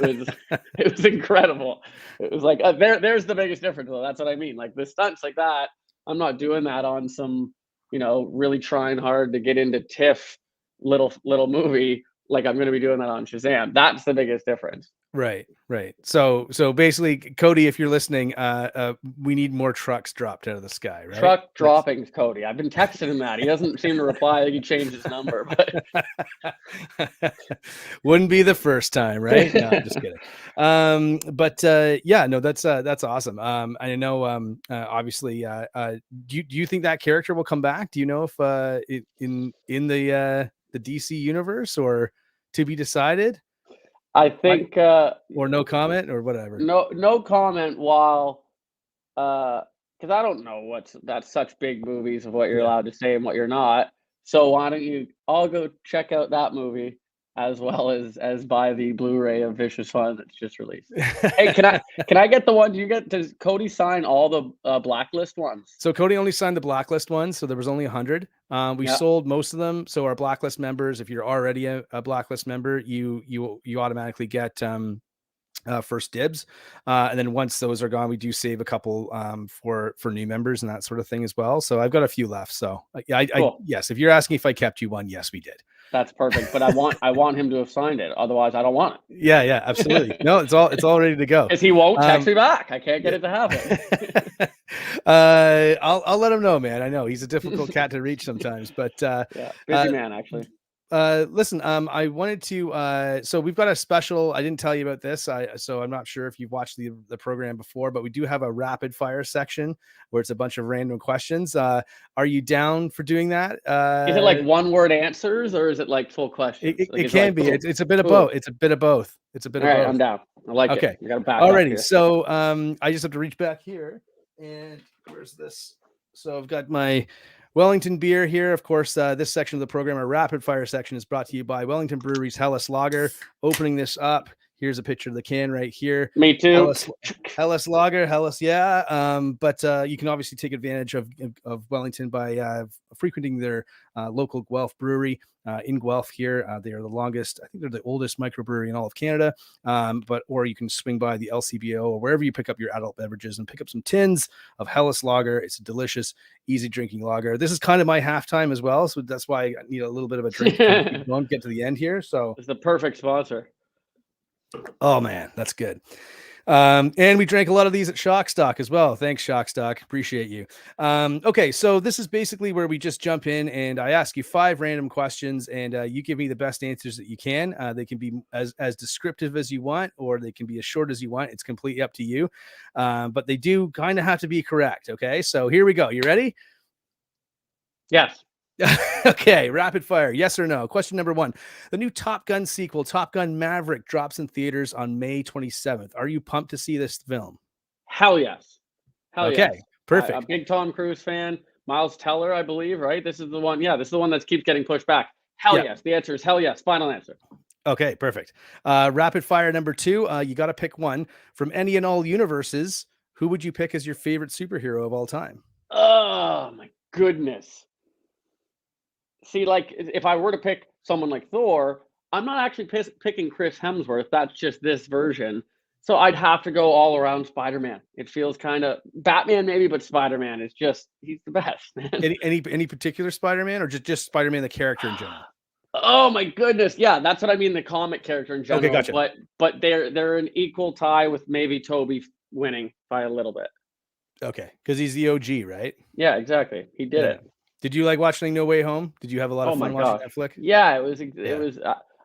was incredible. It was like there's the biggest difference though. That's what I mean. Like the stunts like that, I'm not doing that on some, really trying hard to get into TIFF little movie. Like I'm going to be doing that on Shazam. That's the biggest difference. Right. So basically, Cody, if you're listening, we need more trucks dropped out of the sky, right? Truck droppings, Cody. I've been texting him that. He doesn't seem to reply. I think he changed his number, but wouldn't be the first time, right? No, I'm just kidding. But yeah, no, that's awesome. I know, obviously, do you think that character will come back? Do you know if in the DC universe, or to be decided? I think or no comment or whatever. No comment while because I don't know that's such big movies of what you're allowed to say and what you're not. So why don't you all go check out that movie, as well as buy the Blu-ray of Vicious Fun that's just released. Hey, can I get the one? Does Cody sign all the Blacklist ones? So Cody only signed the Blacklist ones, so there was only 100. We sold most of them. So our Blacklist members, if you're already a Blacklist member, you automatically get first dibs. And then once those are gone, we do save a couple for new members and that sort of thing as well. So I've got a few left. So Cool. yes, if you're asking if I kept you one, yes, we did. That's perfect. But I want him to have signed it. Otherwise, I don't want it. Yeah, absolutely. No, it's all ready to go. Because he won't text me back. I can't get it to happen. I'll let him know, man. I know he's a difficult cat to reach sometimes, but busy man actually. Listen, I wanted to so we've got a special. I didn't tell you about this. So I'm not sure if you've watched the program before, but we do have a rapid fire section where it's a bunch of random questions. Are you down for doing that? Is it like one word answers or is it like full questions? It can be. It's a bit of both. It's a bit of both. All right, I'm down. I like it. Okay. You got to back Alrighty. up So I just have to reach back here, and where's this? So I've got my Wellington beer here. Of course, this section of the program, our rapid fire section, is brought to you by Wellington Brewery's Helles Lager. Opening this up, here's a picture of the can right here. Me too. Helles Lager, Helles, yeah. But you can obviously take advantage of Wellington by frequenting their local Guelph brewery in Guelph here. They are the longest, I think they're the oldest microbrewery in all of Canada. Or you can swing by the LCBO or wherever you pick up your adult beverages and pick up some tins of Helles Lager. It's a delicious, easy drinking lager. This is kind of my halftime as well, so that's why I need a little bit of a drink to don't get to the end here. So it's the perfect sponsor. Oh man, that's good. And we drank a lot of these at Shock Stock as well. Thanks, Shock Stock. Appreciate you. Okay, so this is basically where we just jump in and I ask you 5 random questions and you give me the best answers that you can. They can be as descriptive as you want, or they can be as short as you want. It's completely up to you. But they do kind of have to be correct. Okay, so here we go. You ready? Yes. Okay, rapid fire. Yes or no? Question number 1. The new Top Gun sequel, Top Gun Maverick, drops in theaters on May 27th. Are you pumped to see this film? Hell yes. Hell okay, yes. Perfect. I'm a big Tom Cruise fan. Miles Teller, I believe, right? This is the one. Yeah, this is the one that keeps getting pushed back. Hell yes. The answer is hell yes. Final answer. Okay, perfect. Rapid fire number 2. You got to pick one from any and all universes. Who would you pick as your favorite superhero of all time? Oh my goodness. See, like, if I were to pick someone like Thor, I'm not actually picking Chris Hemsworth. That's just this version. So I'd have to go all around Spider-Man. It feels kind of Batman maybe, but Spider-Man is just, he's the best, man. Any particular Spider-Man or just Spider-Man, the character in general? Oh my goodness. Yeah, that's what I mean. The comic character in general. Okay, gotcha. But they're an equal tie with maybe Toby winning by a little bit. Okay, because he's the OG, right? Yeah, exactly. He did it. Did you like watching No Way Home? Did you have a lot of fun watching that flick? Yeah, it was.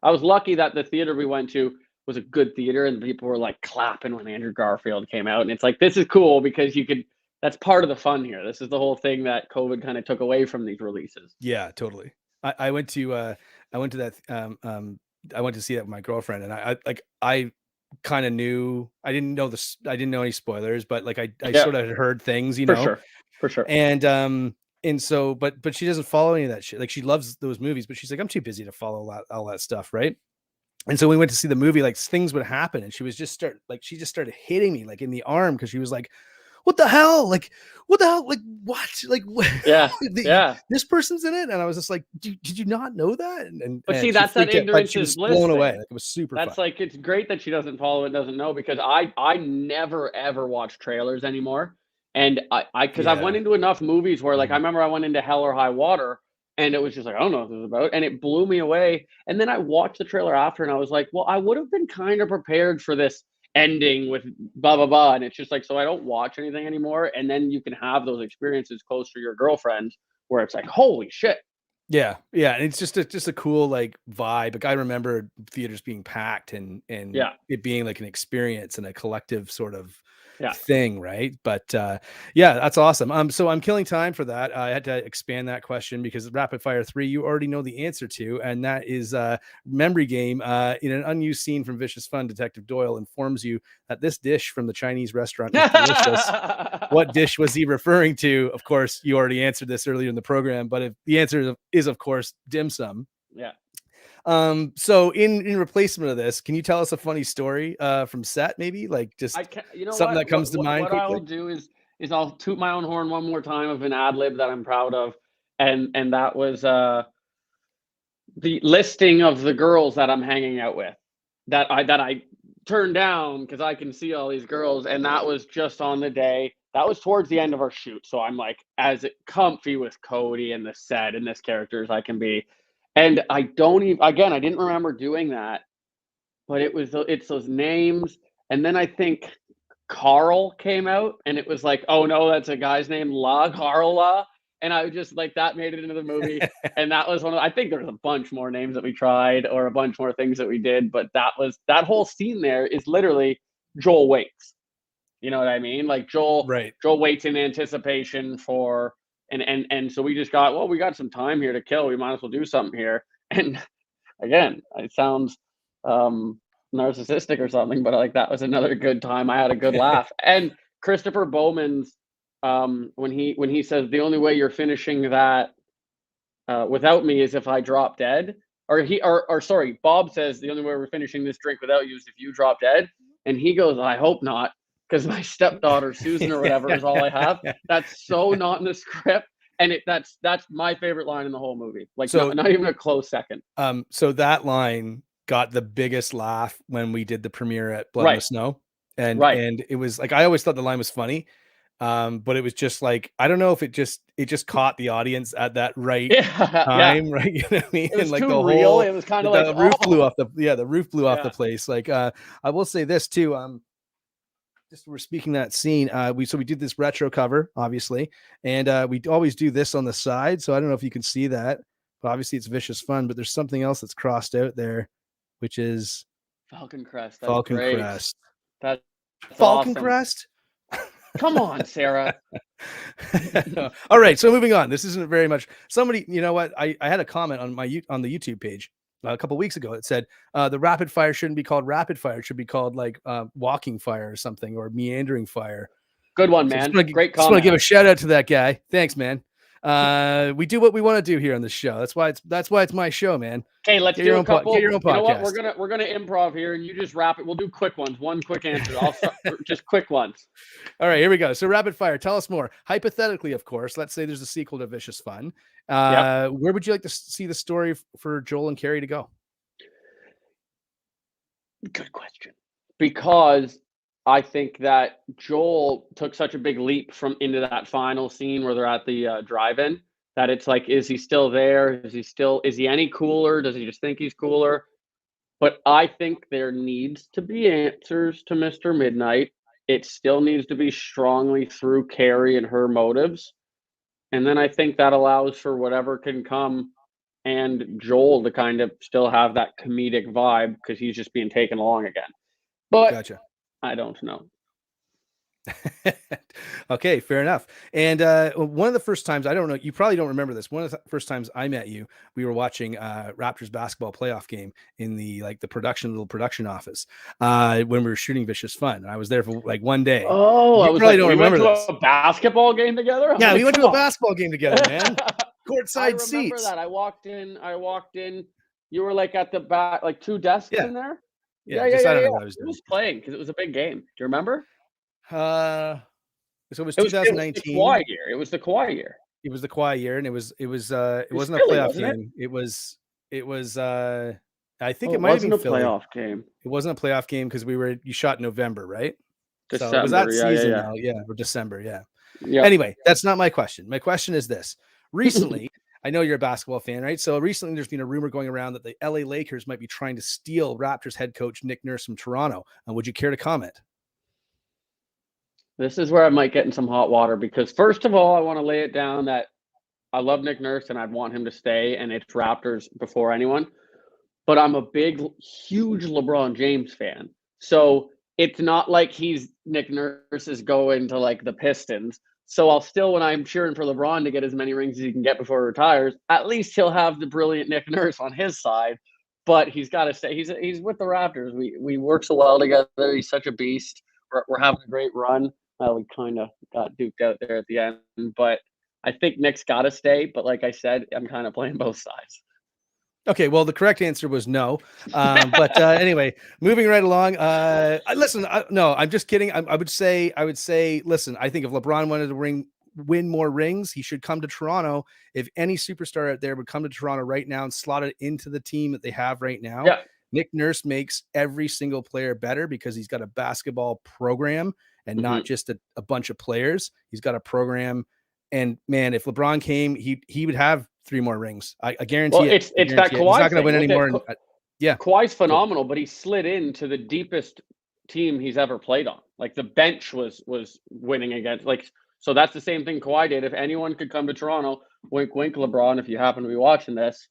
I was lucky that the theater we went to was a good theater, and people were like clapping when Andrew Garfield came out, and it's like, this is cool because you could. That's part of the fun here. This is the whole thing that COVID kind of took away from these releases. Yeah, totally. I went to that. I went to see that with my girlfriend, and I kind of knew. I didn't know this. I didn't know any spoilers, but like I sort of heard things, you know. For sure. And so, but she doesn't follow any of that shit. Like she loves those movies, but she's like, I'm too busy to follow all that stuff, right? And so we went to see the movie, like things would happen, and she just started hitting me like in the arm because she was like, "What the hell? Like, what the hell? Like, what? Like, what? Yeah, this person's in it." And I was just like, "Did you not know that?" But see, that's that ignorance is bliss. Blown away. Like, it was super. That's fun. Like, it's great that she doesn't follow it, doesn't know, because I never ever watch trailers anymore. And because I went into enough movies where, like, I remember I went into Hell or High Water, and it was just like, I don't know what this is about, and it blew me away. And then I watched the trailer after, and I was like, well, I would have been kind of prepared for this ending with blah blah blah. And it's just like, so I don't watch anything anymore. And then you can have those experiences close to your girlfriend where it's like, holy shit. Yeah, and it's just a cool like vibe. Like I remember theaters being packed and it being like an experience and a collective sort of thing, right? But that's awesome. So I'm killing time for that. I had to expand that question because rapid fire 3 you already know the answer to, and that is memory game. In an unused scene from Vicious Fun, Detective Doyle informs you that this dish from the Chinese restaurant is delicious. What dish was he referring to? Of course, you already answered this earlier in the program, but if the answer is of course dim sum. Yeah. So in replacement of this, can you tell us a funny story from set, maybe? Like just something that comes to mind what quickly? I'll do is I'll toot my own horn one more time of an ad lib that I'm proud of. And that was the listing of the girls that I'm hanging out with that I turned down because I can see all these girls, and that was just on the day. That was towards the end of our shoot. So I'm like as comfy with Cody and the set and this character as I can be. And I didn't remember doing that, but it's those names. And then I think Carl came out, and it was like, oh no, that's a guy's name, Carl La. And I was just like, that made it into the movie. And that was I think there's a bunch more names that we tried or a bunch more things that we did. But that whole scene there is literally Joel waits. You know what I mean? Like Joel waits in anticipation for, and so we just we got some time here to kill. We might as well do something here. And again, it sounds narcissistic or something, but like that was another good time. I had a good laugh. And Christopher Bowman's when he says the only way you're finishing that without me is if I drop dead, or sorry, Bob says the only way we're finishing this drink without you is if you drop dead, and he goes, I hope not, because my stepdaughter Susan or whatever is all I have. That's so not in the script, and that's my favorite line in the whole movie. Like, so not even a close second. So that line got the biggest laugh when we did the premiere at Blood in the Snow, and it was like, I always thought the line was funny. But it was just like, I don't know if it just caught the audience at that right time, right? You know what I mean? It was and like too the real. whole, it was kind of the like roof blew off the roof blew off the place. Like, I will say this too. Just we're speaking that scene. We did this retro cover, obviously, and we always do this on the side. So I don't know if you can see that, but obviously it's Vicious Fun. But there's something else that's crossed out there, which is Falcon Crest. Falcon great. Crest. That's Falcon awesome. Crest. Come on, Sarah. All right, so moving on. This isn't very much. Somebody, you know what? I had a comment on the YouTube page a couple weeks ago. It said the rapid fire shouldn't be called rapid fire. It should be called like walking fire or something, or meandering fire. Good one, man. Great comment. Just want to give a shout out to that guy. Thanks, man. We do what we want to do here on this show. That's why it's my show, man. Okay, let's do a couple. Get your own podcast. You know what? We're gonna improv here, and you just wrap it. We'll do quick ones. One quick answer. I'll start, just quick ones. All right, here we go. So rapid fire. Tell us more. Hypothetically, of course. Let's say there's a sequel to Vicious Fun. Where would you like to see the story for Joel and Carrie to go? Good question. Because I think that Joel took such a big leap into that final scene where they're at the drive-in, that it's like, is he still there? Is he any cooler? Does he just think he's cooler? But I think there needs to be answers to Mr. Midnight. It still needs to be strongly through Carrie and her motives. And then I think that allows for whatever can come, and Joel to kind of still have that comedic vibe because he's just being taken along again. But gotcha. I don't know. Okay, fair enough. And one of the first times, I don't know, you probably don't remember this. One of the first times I met you, we were watching Raptors basketball playoff game in the little production office when we were shooting Vicious Fun. I was there for like one day. Oh, you probably don't remember this. We went to a basketball game together? Yeah, we went to a basketball game together, man. Courtside seats. I remember that. I walked in. You were like at the back, like two desks in there. Yeah. I don't know what I was doing. Who was playing? Because it was a big game. Do you remember? So it was 2019. It was the Kawhi year. It was the Kawhi year, and it wasn't a playoff game. It was. I think it might have been a playoff game. It wasn't a playoff game because you shot in November, right? December. So it was that season now, or December, yeah. Anyway, that's not my question. My question is this: recently. I know you're a basketball fan, right? So recently there's been a rumor going around that the LA Lakers might be trying to steal Raptors head coach Nick Nurse from Toronto. Would you care to comment? This is where I might get in some hot water because first of all, I want to lay it down that I love Nick Nurse and I'd want him to stay, and it's Raptors before anyone. But I'm a huge LeBron James fan. So it's not like Nick Nurse is going to like the Pistons. So I'll still, when I'm cheering for LeBron to get as many rings as he can get before he retires, at least he'll have the brilliant Nick Nurse on his side. But he's got to stay. He's with the Raptors. We work so well together. He's such a beast. We're having a great run. We kind of got duped out there at the end. But I think Nick's got to stay. But like I said, I'm kind of playing both sides. Okay, well, the correct answer was no. But anyway, moving right along. Listen, no, I'm just kidding. I would say, listen, I think if LeBron wanted to win more rings, he should come to Toronto. If any superstar out there would come to Toronto right now and slot it into the team that they have right now, Yeah. Nick Nurse makes every single player better because he's got a basketball program and not just a bunch of players. He's got a program. And man, if LeBron came, he would have 3 more rings. I guarantee it. It's that Kawhi He's not going to thing. win anymore. Yeah, Kawhi's phenomenal, but he slid into the deepest team he's ever played on. Like the bench was winning against. Like, so that's the same thing Kawhi did. If anyone could come to Toronto, wink, wink, LeBron. If you happen to be watching this,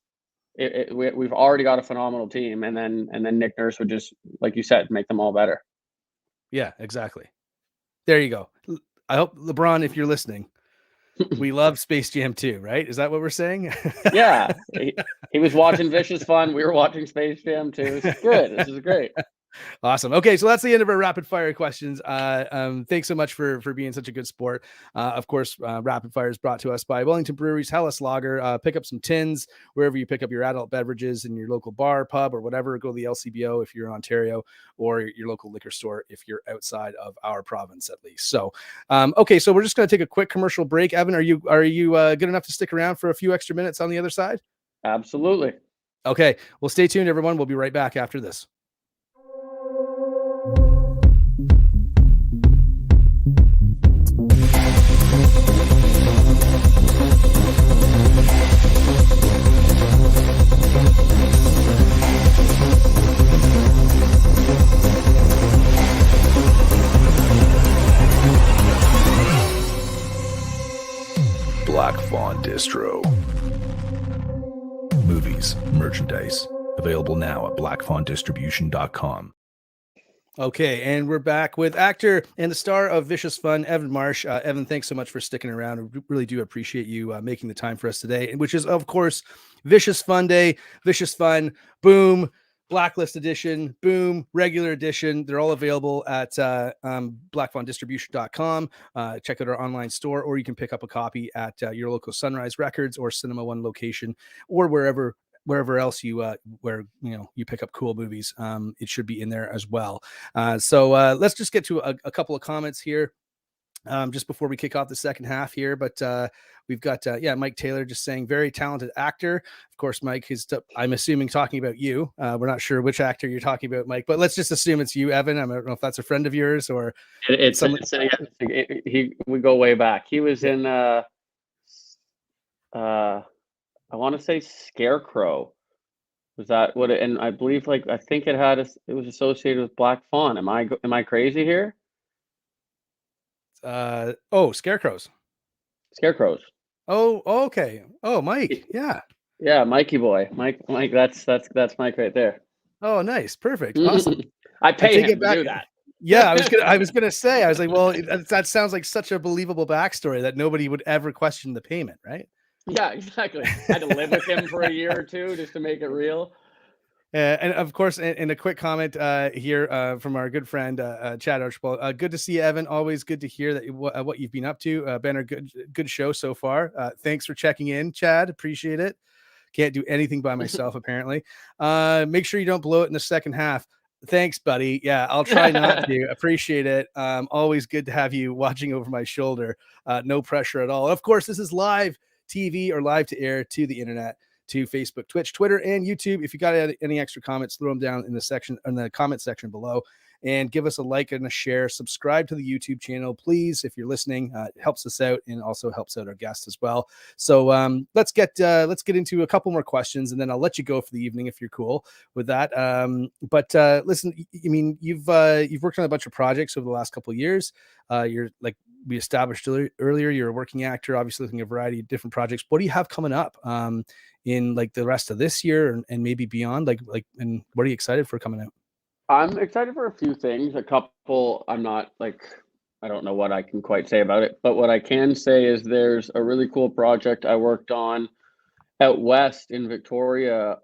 we've already got a phenomenal team, and then Nick Nurse would just, like you said, make them all better. Yeah, exactly. There you go. I hope LeBron, if you're listening, we love Space Jam 2, right? Is that what we're saying? Yeah. He was watching Vicious Fun. We were watching Space Jam 2. This is good. This is great. Awesome. Okay, so that's the end of our rapid fire questions. Thanks so much for being such a good sport. Of course, rapid fire is brought to us by Wellington Brewery's Hellas Lager. Pick up some tins wherever you pick up your adult beverages in your local bar, pub, or whatever. Go to the LCBO if you're in Ontario, or your local liquor store if you're outside of our province, at least. So, okay, so we're just going to take a quick commercial break. Evan, are you good enough to stick around for a few extra minutes on the other side? Absolutely. Okay, well, stay tuned, everyone. We'll be right back after this. Black Fawn Distro. Movies, merchandise, available now at blackfawndistribution.com. Okay, and we're back with actor and the star of Vicious Fun, Evan Marsh. Evan, thanks so much for sticking around. We really do appreciate you making the time for us today, which is, of course, Vicious Fun Day, Vicious Fun, boom, Blacklist edition, boom, regular edition. They're all available at blackfawndistribution.com. Check out our online store, or you can pick up a copy at your local Sunrise Records or Cinema One location, or wherever else you you pick up cool movies. It should be in there as well. So let's just get to a couple of comments here just before we kick off the second half here. But we've got Mike Taylor just saying very talented actor. Of course, Mike is I'm assuming talking about you. We're not sure which actor you're talking about, Mike, but let's just assume it's you, Evan. I don't know if that's a friend of yours or we go way back. He was in I want to say Scarecrow. Was that what it? And I believe, I think it was associated with Black Fawn. Am I crazy here? Scarecrows. Oh, okay. Oh, Mike. Yeah. Yeah, Mikey boy. Mike. That's Mike right there. Oh, nice. Perfect. Awesome. I pay him to do that. Yeah, I was gonna say. I was like, well, that sounds like such a believable backstory that nobody would ever question the payment, right? Yeah, exactly. I had to live with him for a year or two just to make it real. And of course, in a quick comment here from our good friend Chad Archibald. Good to see you, Evan. Always good to hear that what you've been up to. Been a good show so far. Thanks for checking in, Chad. Appreciate it. Can't do anything by myself apparently. Make sure you don't blow it in the second half. Thanks, buddy. Yeah, I'll try not to. Appreciate it. Always good to have you watching over my shoulder. No pressure at all. Of course, this is live TV or live to air to the internet, to Facebook, Twitch, Twitter, and YouTube. If you got any extra comments, throw them down in the comment section below, and give us a like and a share. Subscribe to the YouTube channel, please, if you're listening. It helps us out and also helps out our guests as well. So let's get into a couple more questions, and then I'll let you go for the evening if you're cool with that. But listen, I mean, you've worked on a bunch of projects over the last couple of years. You're like we established earlier, you're a working actor, obviously looking at a variety of different projects. What do you have coming up in like the rest of this year and maybe beyond? And what are you excited for coming out? I'm excited for a few things. A couple, I don't know what I can quite say about it, but what I can say is there's a really cool project I worked on out west in Victoria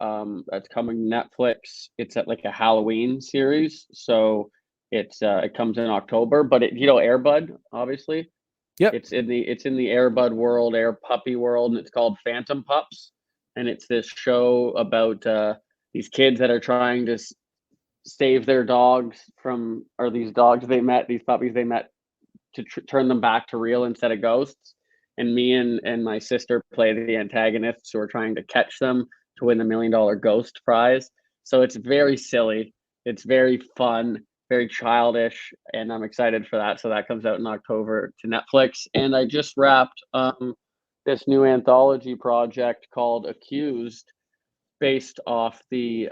that's coming Netflix. It's at like a Halloween series. So it comes in October, but Air Bud, obviously. Yep. It's in the Air Bud world, Air Puppy world, and it's called Phantom Pups. and it's this show about these kids that are trying to save their dogs from, or these puppies they met, to turn them back to real instead of ghosts. And me and my sister play the antagonists who are trying to catch them to win the $1 million ghost prize. So it's very silly. It's very fun, very childish, and I'm excited for that. So that comes out in October to Netflix. And I just wrapped this new anthology project called Accused, based off the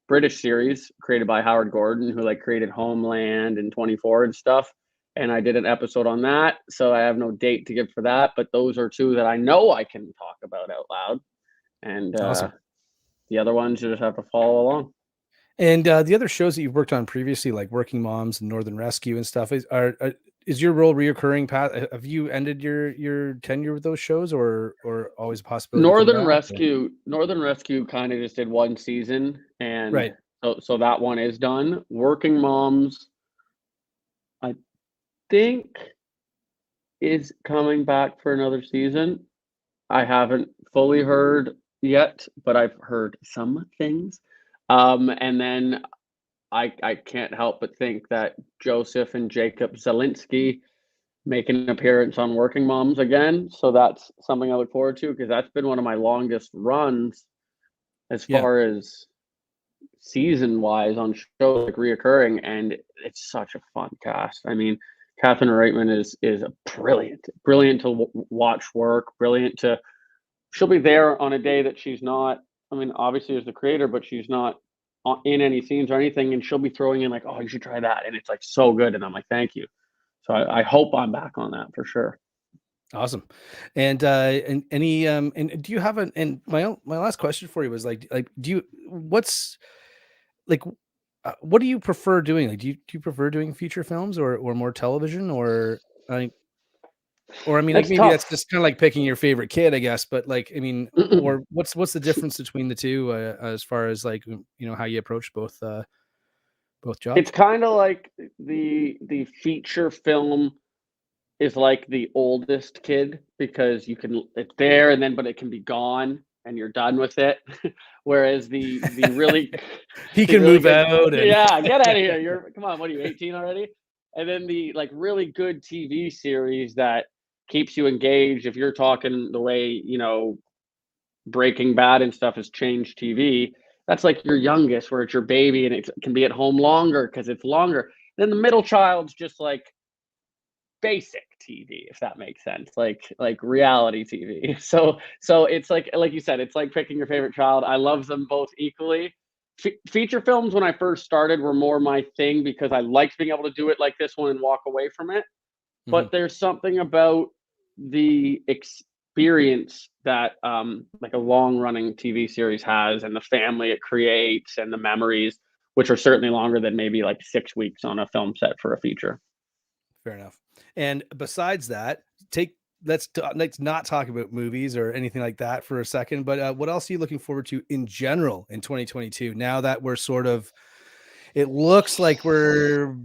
British series created by Howard Gordon, who like created Homeland and 24 and stuff. And I did an episode on that. So I have no date to give for that, but those are two that I know I can talk about out loud. And awesome. The other ones you just have to follow along. And the other shows that you've worked on previously, like Working Moms and Northern Rescue and stuff, is your role reoccurring? Have you ended your tenure with those shows, or always a possibility? Northern Rescue kind of just did one season, and right. So that one is done. Working Moms, I think, is coming back for another season. I haven't fully heard yet, but I've heard some things. And then I can't help but think that Joseph and Jacob Zielinski make an appearance on Working Moms again. So that's something I look forward to, because that's been one of my longest runs as far as season-wise on shows like reoccurring, and it's such a fun cast. I mean, Catherine Reitman is a brilliant to watch work, she'll be there on a day that she's not, I mean, obviously as the creator, but she's not in any scenes or anything, and she'll be throwing in like, oh, you should try that, and it's like so good, and I'm like, thank you. So I hope I'm back on that for sure. Awesome. And any and do you have my last question for you was like what do you prefer doing? Like, do you prefer doing feature films or more television, or I mean, like, maybe that's just kind of like picking your favorite kid, I guess. But like, I mean, or what's the difference between the two as far as like, how you approach both jobs? It's kind of like the feature film is like the oldest kid, because it's there and then, but it can be gone and you're done with it. Whereas the really he can move out. Yeah, get out of here. Come on, what are you, 18 already? And then the like really good TV series that keeps you engaged, if you're talking the way, Breaking Bad and stuff has changed TV, that's like your youngest, where it's your baby and it can be at home longer because it's longer. Then the middle child's just like basic TV, if that makes sense, like reality TV. So it's like you said, it's like picking your favorite child. I love them both equally. Feature films, when I first started, were more my thing because I liked being able to do it like this one and walk away from it. But there's something about the experience that like a long-running TV series has, and the family it creates, and the memories, which are certainly longer than maybe like 6 weeks on a film set for a feature. Fair enough. And besides that, let's not talk about movies or anything like that for a second. But what else are you looking forward to in general in 2022? Now that we're it looks like we're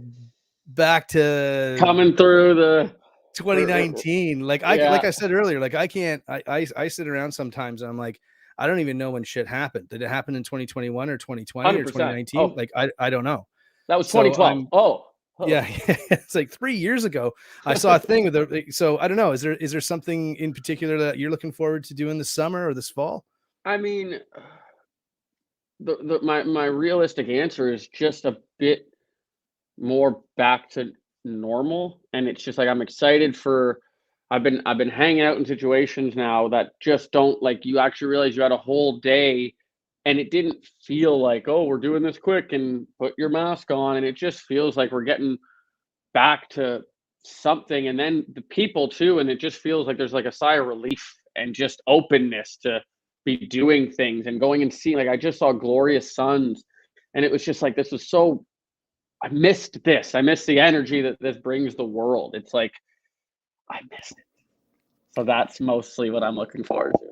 back to coming through the 2019. Like I said earlier, like I sit around sometimes and I'm like, I don't even know when shit happened. Did it happen in 2021 or 2020 or 2019? Oh. Like I don't know. That was 2012. Yeah, it's like 3 years ago. I saw a thing with it. So I don't know. Is there something in particular that you're looking forward to doing this summer or this fall? I mean, my realistic answer is just a bit more back to normal, and it's just like I'm excited for. I've been hanging out in situations now that just don't, like, you actually realize you had a whole day. And it didn't feel like, oh, we're doing this quick and put your mask on. And it just feels like we're getting back to something. And then the people too. And it just feels like there's like a sigh of relief and just openness to be doing things and going and seeing. Like, I just saw Glorious Sons, and it was just like, this was so, I missed this. I missed the energy that this brings the world. It's like, I missed it. So that's mostly what I'm looking forward to.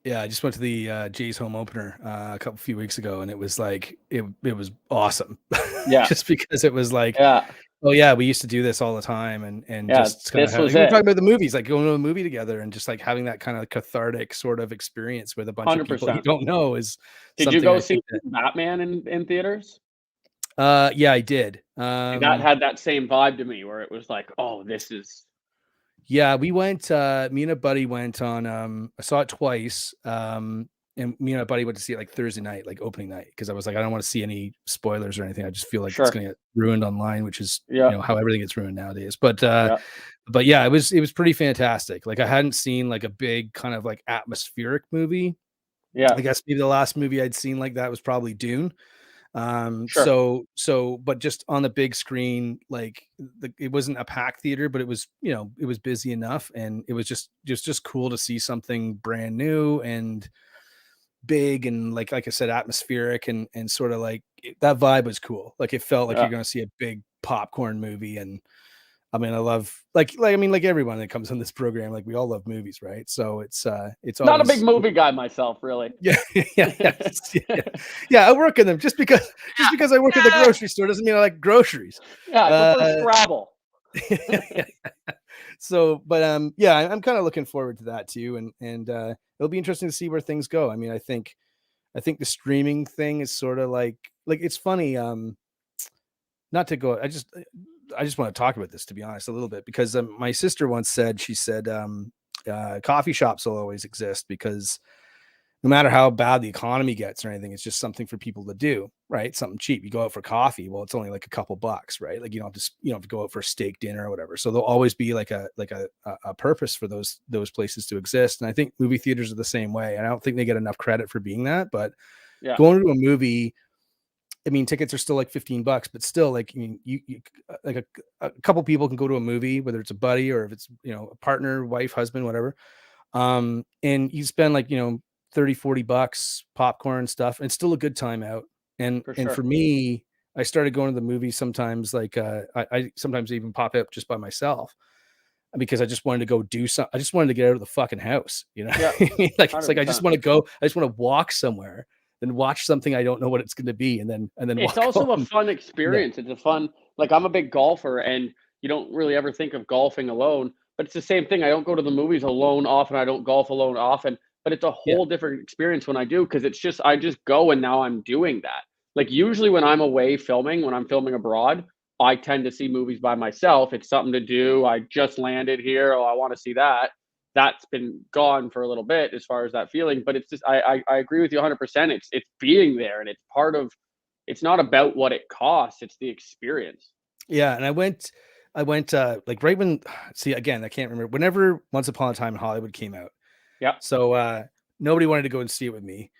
Yeah, I just went to the Jays home opener a few weeks ago, and it was like it was awesome. Yeah, just because it was like Oh yeah, we used to do this all the time, and Yeah, just kind this of was we were talking it. about the movies, like going to a movie together and just like having that kind of cathartic sort of experience with a bunch of people you 100%. don't know is Did you something go I see think that. Batman in theaters? Yeah, I did. That had that same vibe to me where it was like, oh, this is Yeah, we went. Me and a buddy went on. I saw it twice. And me and a buddy went to see it like Thursday night, like opening night, because I was like, I don't want to see any spoilers or anything. I just feel like it's sure. going to get ruined online, which is Yeah. how everything gets ruined nowadays. But Yeah. but yeah, it was pretty fantastic. Like I hadn't seen like a big kind of like atmospheric movie. Yeah. I guess maybe the last movie I'd seen like that was probably Dune. Sure. But just on the big screen, like it wasn't a packed theater, but it was, it was busy enough, and it was just cool to see something brand new and big, and like I said, atmospheric, and sort of like that vibe was cool. Like it felt like Yeah. you're going to see a big popcorn movie. And I mean, I love like everyone that comes on this program, like we all love movies, right? So it's always Not a big movie guy myself, really. yeah, yeah. I work in them just because I work at the grocery store doesn't mean I like groceries. Yeah, I prefer Scrabble. So, but yeah, I'm kind of looking forward to that too, and it'll be interesting to see where things go. I mean, I think the streaming thing is sort of like it's funny. Not to go, I just want to talk about this, to be honest, a little bit, because my sister once said, coffee shops will always exist because no matter how bad the economy gets or anything, it's just something for people to do, right? Something cheap. You go out for coffee. Well, it's only like a couple bucks, right? Like you don't have to go out for a steak dinner or whatever. So there'll always be like a purpose for those places to exist. And I think movie theaters are the same way. And I don't think they get enough credit for being that, but going to a movie, I mean, tickets are still like $15, but still, like, I mean, you like a couple people can go to a movie, whether it's a buddy or if it's, a partner, wife, husband, whatever. And you spend like, $30-$40 popcorn stuff, and it's still a good time out. And for me, I started going to the movies sometimes, like I sometimes even pop up just by myself because I just wanted to go do something. I just wanted to get out of the fucking house, Yeah, like it's like I just want to walk somewhere and watch something I don't know what it's going to be, and then it's also a fun experience. It's a fun, like, I'm a big golfer, and you don't really ever think of golfing alone, but it's the same thing. I don't go to the movies alone often. I don't golf alone often. But it's a whole different experience when I do, because it's just, I just go and now I'm doing that. Like usually when I'm away filming, when I'm filming abroad, I tend to see movies by myself. It's something to do. I just landed here. Oh, I want to see that. That's been gone for a little bit as far as that feeling. But it's just, I agree with you 100%. It's being there, and it's part of, it's not about what it costs. It's the experience. Yeah. And I went like right when, see, again, I can't remember, whenever Once Upon a Time in Hollywood came out. Yeah. So nobody wanted to go and see it with me.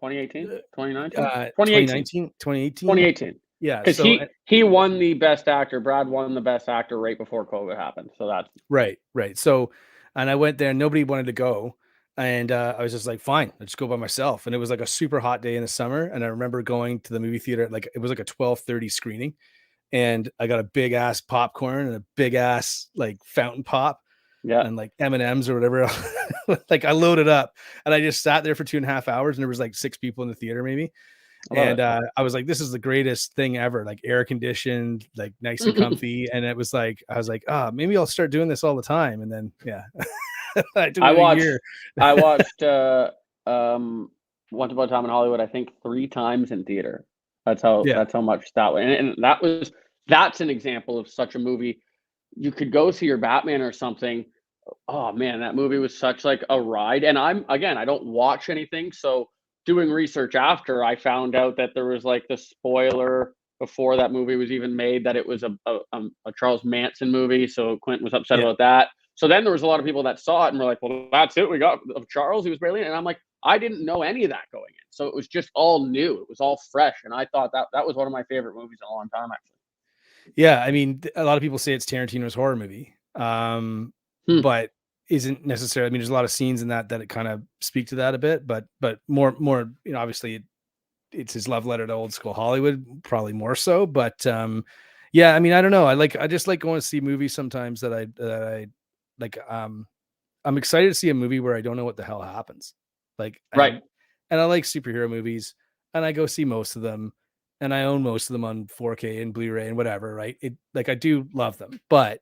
2018, 2019, 2018. Yeah. Because he won the best actor. Brad won the best actor right before COVID happened. So that's right. So, and I went there and nobody wanted to go. And I was just like, fine, I'll just go by myself. And it was like a super hot day in the summer. And I remember going to the movie theater, like it was like a 12:30 screening. And I got a big ass popcorn and a big ass like fountain pop. Yeah. And like M&Ms or whatever. Like I loaded up and I just sat there for 2.5 hours, and there was like 6 people in the theater maybe. And I was like, this is the greatest thing ever, like air conditioned, like nice and comfy. And it was like, I was like, maybe I'll start doing this all the time. And then, yeah, I watched Once Upon a Time in Hollywood, I think 3 times in theater. That's how much that way. And that's an example of such a movie. You could go see your Batman or something. Oh man, that movie was such like a ride. And I don't watch anything. So doing research after, I found out that there was like the spoiler before that movie was even made, that it was a Charles Manson movie. So Quentin was upset about that. So then there was a lot of people that saw it and were like, well, that's it. We got of Charles. He was brilliant. And I'm like, I didn't know any of that going in. So it was just all new. It was all fresh. And I thought that was one of my favorite movies in a long time, actually. Yeah, I mean, a lot of people say it's Tarantino's horror movie, but isn't necessarily. I mean, there's a lot of scenes in that it kind of speak to that a bit, but more, obviously, it's his love letter to old school Hollywood, probably more so. But yeah, I mean, I don't know. I just like going to see movies sometimes that I like. I'm excited to see a movie where I don't know what the hell happens, like right. And I like superhero movies, and I go see most of them. and I own most of them on 4K and Blu-ray and whatever, right? Like I do love them, but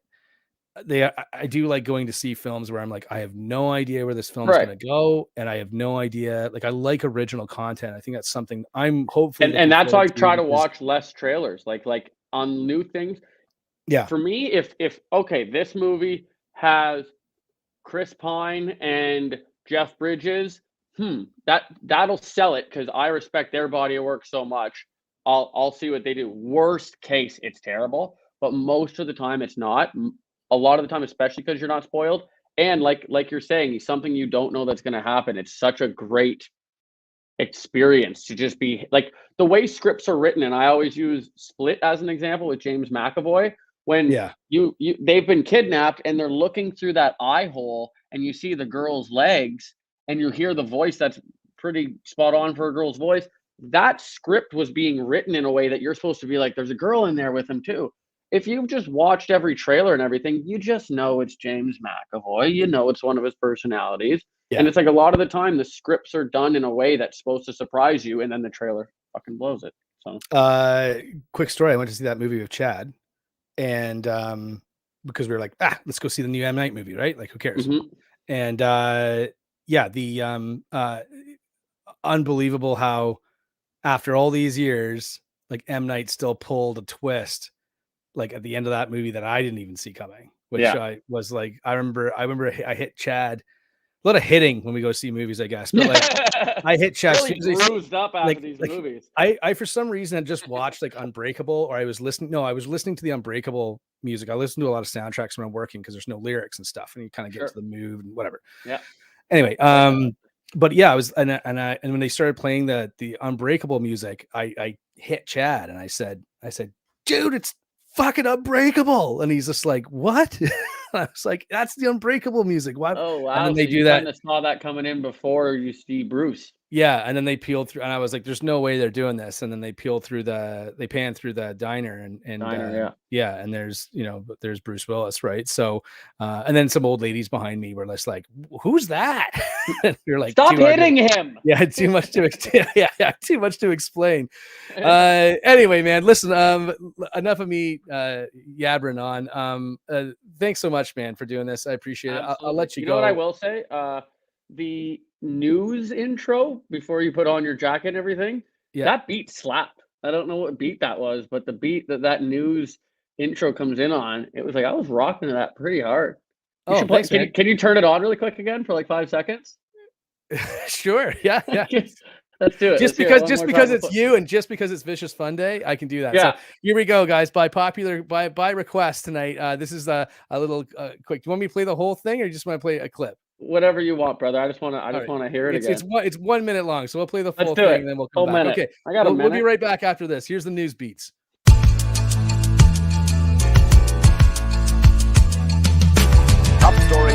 I do like going to see films where I'm like, I have no idea where this film is going to go, and I have no idea. Like, I like original content. I think that's something I'm hopefully, and that's why I try to watch less trailers, like on new things. Yeah. For me, if okay, this movie has Chris Pine and Jeff Bridges, that'll sell it because I respect their body of work so much. I'll see what they do. Worst case, it's terrible, but most of the time it's not. A lot of the time, especially because you're not spoiled, and like you're saying, something you don't know that's going to happen. It's such a great experience to just be like the way scripts are written. And I always use Split as an example with James McAvoy. When they've been kidnapped and they're looking through that eye hole, and you see the girl's legs, and you hear the voice that's pretty spot on for a girl's voice. That script was being written in a way that you're supposed to be like, there's a girl in there with him too. If you've just watched every trailer and everything, you just know it's James McAvoy. You know it's one of his personalities. Yeah. And it's like a lot of the time the scripts are done in a way that's supposed to surprise you, and then the trailer fucking blows it. So quick story. I went to see that movie with Chad, and because we were like, let's go see the new M. Night movie, right? Like, who cares? Mm-hmm. And the unbelievable how after all these years, like M. Night still pulled a twist like at the end of that movie that I didn't even see coming, which I was like, I remember I hit Chad, a lot of hitting when we go see movies, I guess, but like I hit Chad really bruised up after these movies. I for some reason had just watched like Unbreakable, or I was listening to the Unbreakable music. I listen to a lot of soundtracks when I'm working because there's no lyrics and stuff, and you kind of get to the mood and whatever. Yeah. Anyway, but yeah, I was and when they started playing the Unbreakable music, I hit Chad and I said, dude, it's fucking Unbreakable. And he's just like, what? I was like, that's the Unbreakable music. What? Oh, wow. And then they so do that. Kind of saw that coming in before you see Bruce. Yeah. And then they peeled through, and I was like, there's no way they're doing this. And then they pan through the diner and and there's Bruce Willis. Right. So, and then some old ladies behind me were just like, who's that? You're like, stop hitting him. Yeah. Too much to explain. Anyway, man, listen, enough of me yabbering on. Thanks so much, man, for doing this. I appreciate it. I'll let you go. You know what I will say? The news intro before you put on your jacket and everything, that beat slapped. I don't know what beat that was, but the beat that news intro comes in on, it was like I was rocking to that pretty hard. Thanks, man. Can you turn it on really quick again for like 5 seconds? Sure. Yeah. Let's do it. Just because it's you and just because it's Vicious Fun Day, I can do that. Yeah. So here we go, guys. By request tonight. This is a little quick. Do you want me to play the whole thing, or you just want to play a clip? Whatever you want, brother. I just want to hear it again. It's 1 minute long, so we'll play the full thing and then we'll come back. Minute. Okay, I got a minute. We'll be right back after this. Here's the news beats. Top story.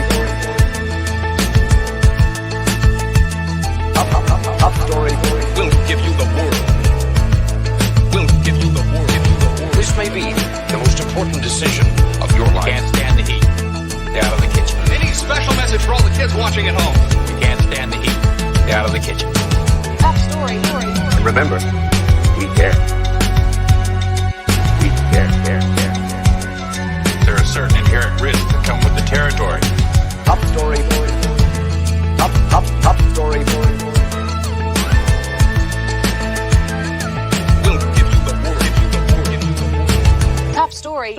Top story. We'll give you the world. We'll give you the world. This may be the most important decision of your life. Can't stand the heat. Stay out of the kitchen. Any special message for all the kids watching at home? You can't stand the heat. Stay out of the kitchen. Top story. And remember, we care. We care. There are certain inherent risks that come with the territory. Top story. Top story. We'll give you the world. Top story.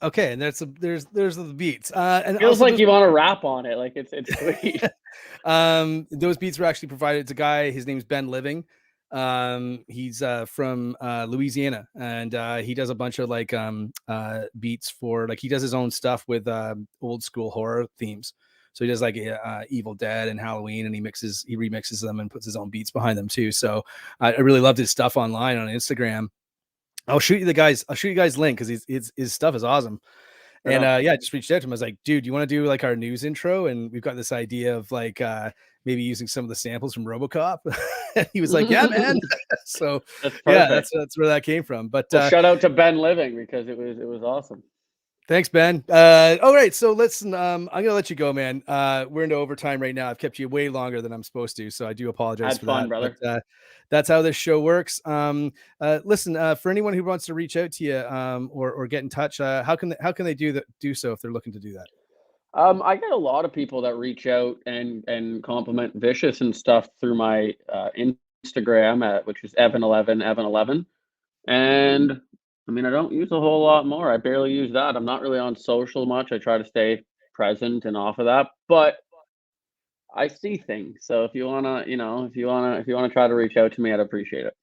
Okay, and there's the beats. And feels like you want to rap on it, like it's sweet. Those beats were actually provided. It's a guy. His name's Ben Living. He's from Louisiana, and he does a bunch of like beats for like he does his own stuff with old school horror themes. So he does like Evil Dead and Halloween, and he remixes them and puts his own beats behind them too. So I really loved his stuff online on Instagram. I'll shoot you guys link because his stuff is awesome. And I just reached out to him. I was like, dude, do you want to do like our news intro? And we've got this idea of like maybe using some of the samples from RoboCop. He was like, yeah, man. So that's where that came from. But shout out to Ben Living because it was awesome. Thanks, Ben. All right. So listen, I'm going to let you go, man. We're into overtime right now. I've kept you way longer than I'm supposed to. So I do apologize Had for fun, that. brother. But, that's how this show works. Listen, for anyone who wants to reach out to you or get in touch, how can they do so if they're looking to do that? I get a lot of people that reach out and compliment Vicious and stuff through my Instagram, which is Evan11. And I mean, I don't use a whole lot more. I barely use that. I'm not really on social much. I try to stay present and off of that, but I see things. So if you wanna try to reach out to me, I'd appreciate it.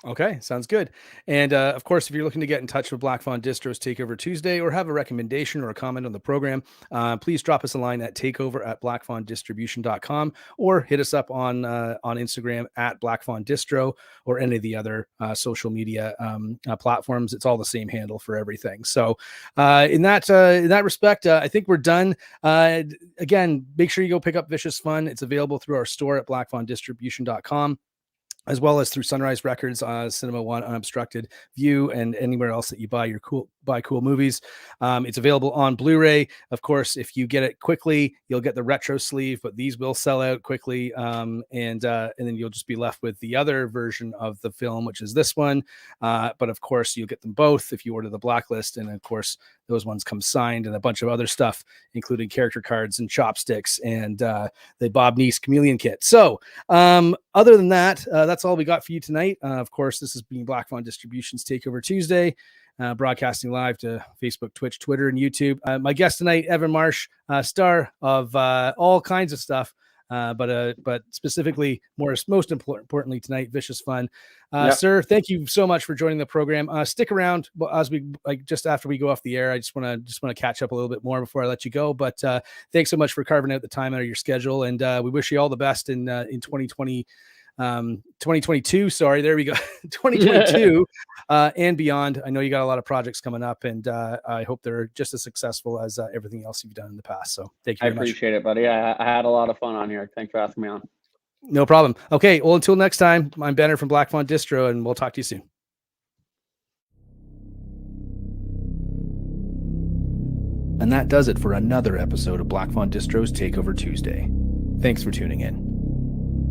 Okay, sounds good. And of course, if you're looking to get in touch with Black Fawn Distro's Takeover Tuesday or have a recommendation or a comment on the program, please drop us a line at takeover@blackfawndistribution.com or hit us up on Instagram at Black Fawn Distro or any of the other social media platforms. It's all the same handle for everything. So in that respect, I think we're done. Again, make sure you go pick up Vicious Fun. It's available through our store at blackfawndistribution.com. as well as through Sunrise Records, Cinema One, Unobstructed, View, and anywhere else that you buy cool movies. It's available on Blu-ray. Of course, if you get it quickly, you'll get the retro sleeve, but these will sell out quickly. And then you'll just be left with the other version of the film, which is this one. But of course, you'll get them both if you order the Blacklist. And of course, those ones come signed and a bunch of other stuff, including character cards and chopsticks and the Bob Neese Chameleon Kit. So other than that, that's all we got for you tonight. Of course, this is being Black Fawn Distribution's Takeover Tuesday, broadcasting live to Facebook, Twitch, Twitter, and YouTube. My guest tonight, Evan Marsh, star of all kinds of stuff, but specifically, most importantly tonight, Vicious Fun. Yep. Sir, thank you so much for joining the program. Stick around as we just after we go off the air. I just want to catch up a little bit more before I let you go. But thanks so much for carving out the time out of your schedule, and we wish you all the best in 2022. Sorry, there we go. 2022 and beyond. I know you got a lot of projects coming up, and I hope they're just as successful as everything else you've done in the past. So thank you very much. I appreciate it, buddy. I had a lot of fun on here. Thanks for asking me on. No problem. Okay, well, until next time, I'm Benner from Black Fawn Distro, and we'll talk to you soon. And that does it for another episode of Black Fawn Distro's Takeover Tuesday. Thanks for tuning in.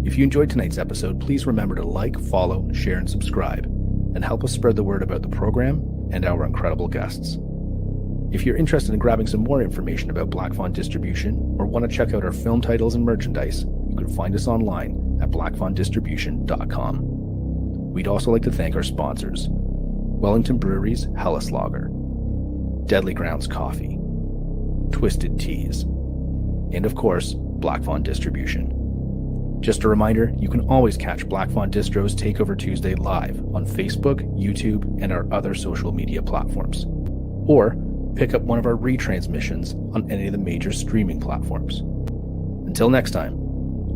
If you enjoyed tonight's episode, please remember to like, follow, share, and subscribe, and help us spread the word about the program and our incredible guests. If you're interested in grabbing some more information about Black Fawn Distribution or want to check out our film titles and merchandise, you can find us online at blackfawndistribution.com. We'd also like to thank our sponsors: Wellington Brewery's Hellas Lager, Deadly Grounds Coffee, Twisted Teas, and of course, Black Fawn Distribution. Just a reminder, you can always catch Black Fawn Distro's Takeover Tuesday live on Facebook, YouTube, and our other social media platforms. Or pick up one of our retransmissions on any of the major streaming platforms. Until next time,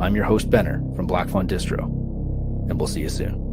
I'm your host Benner from Black Fawn Distro, and we'll see you soon.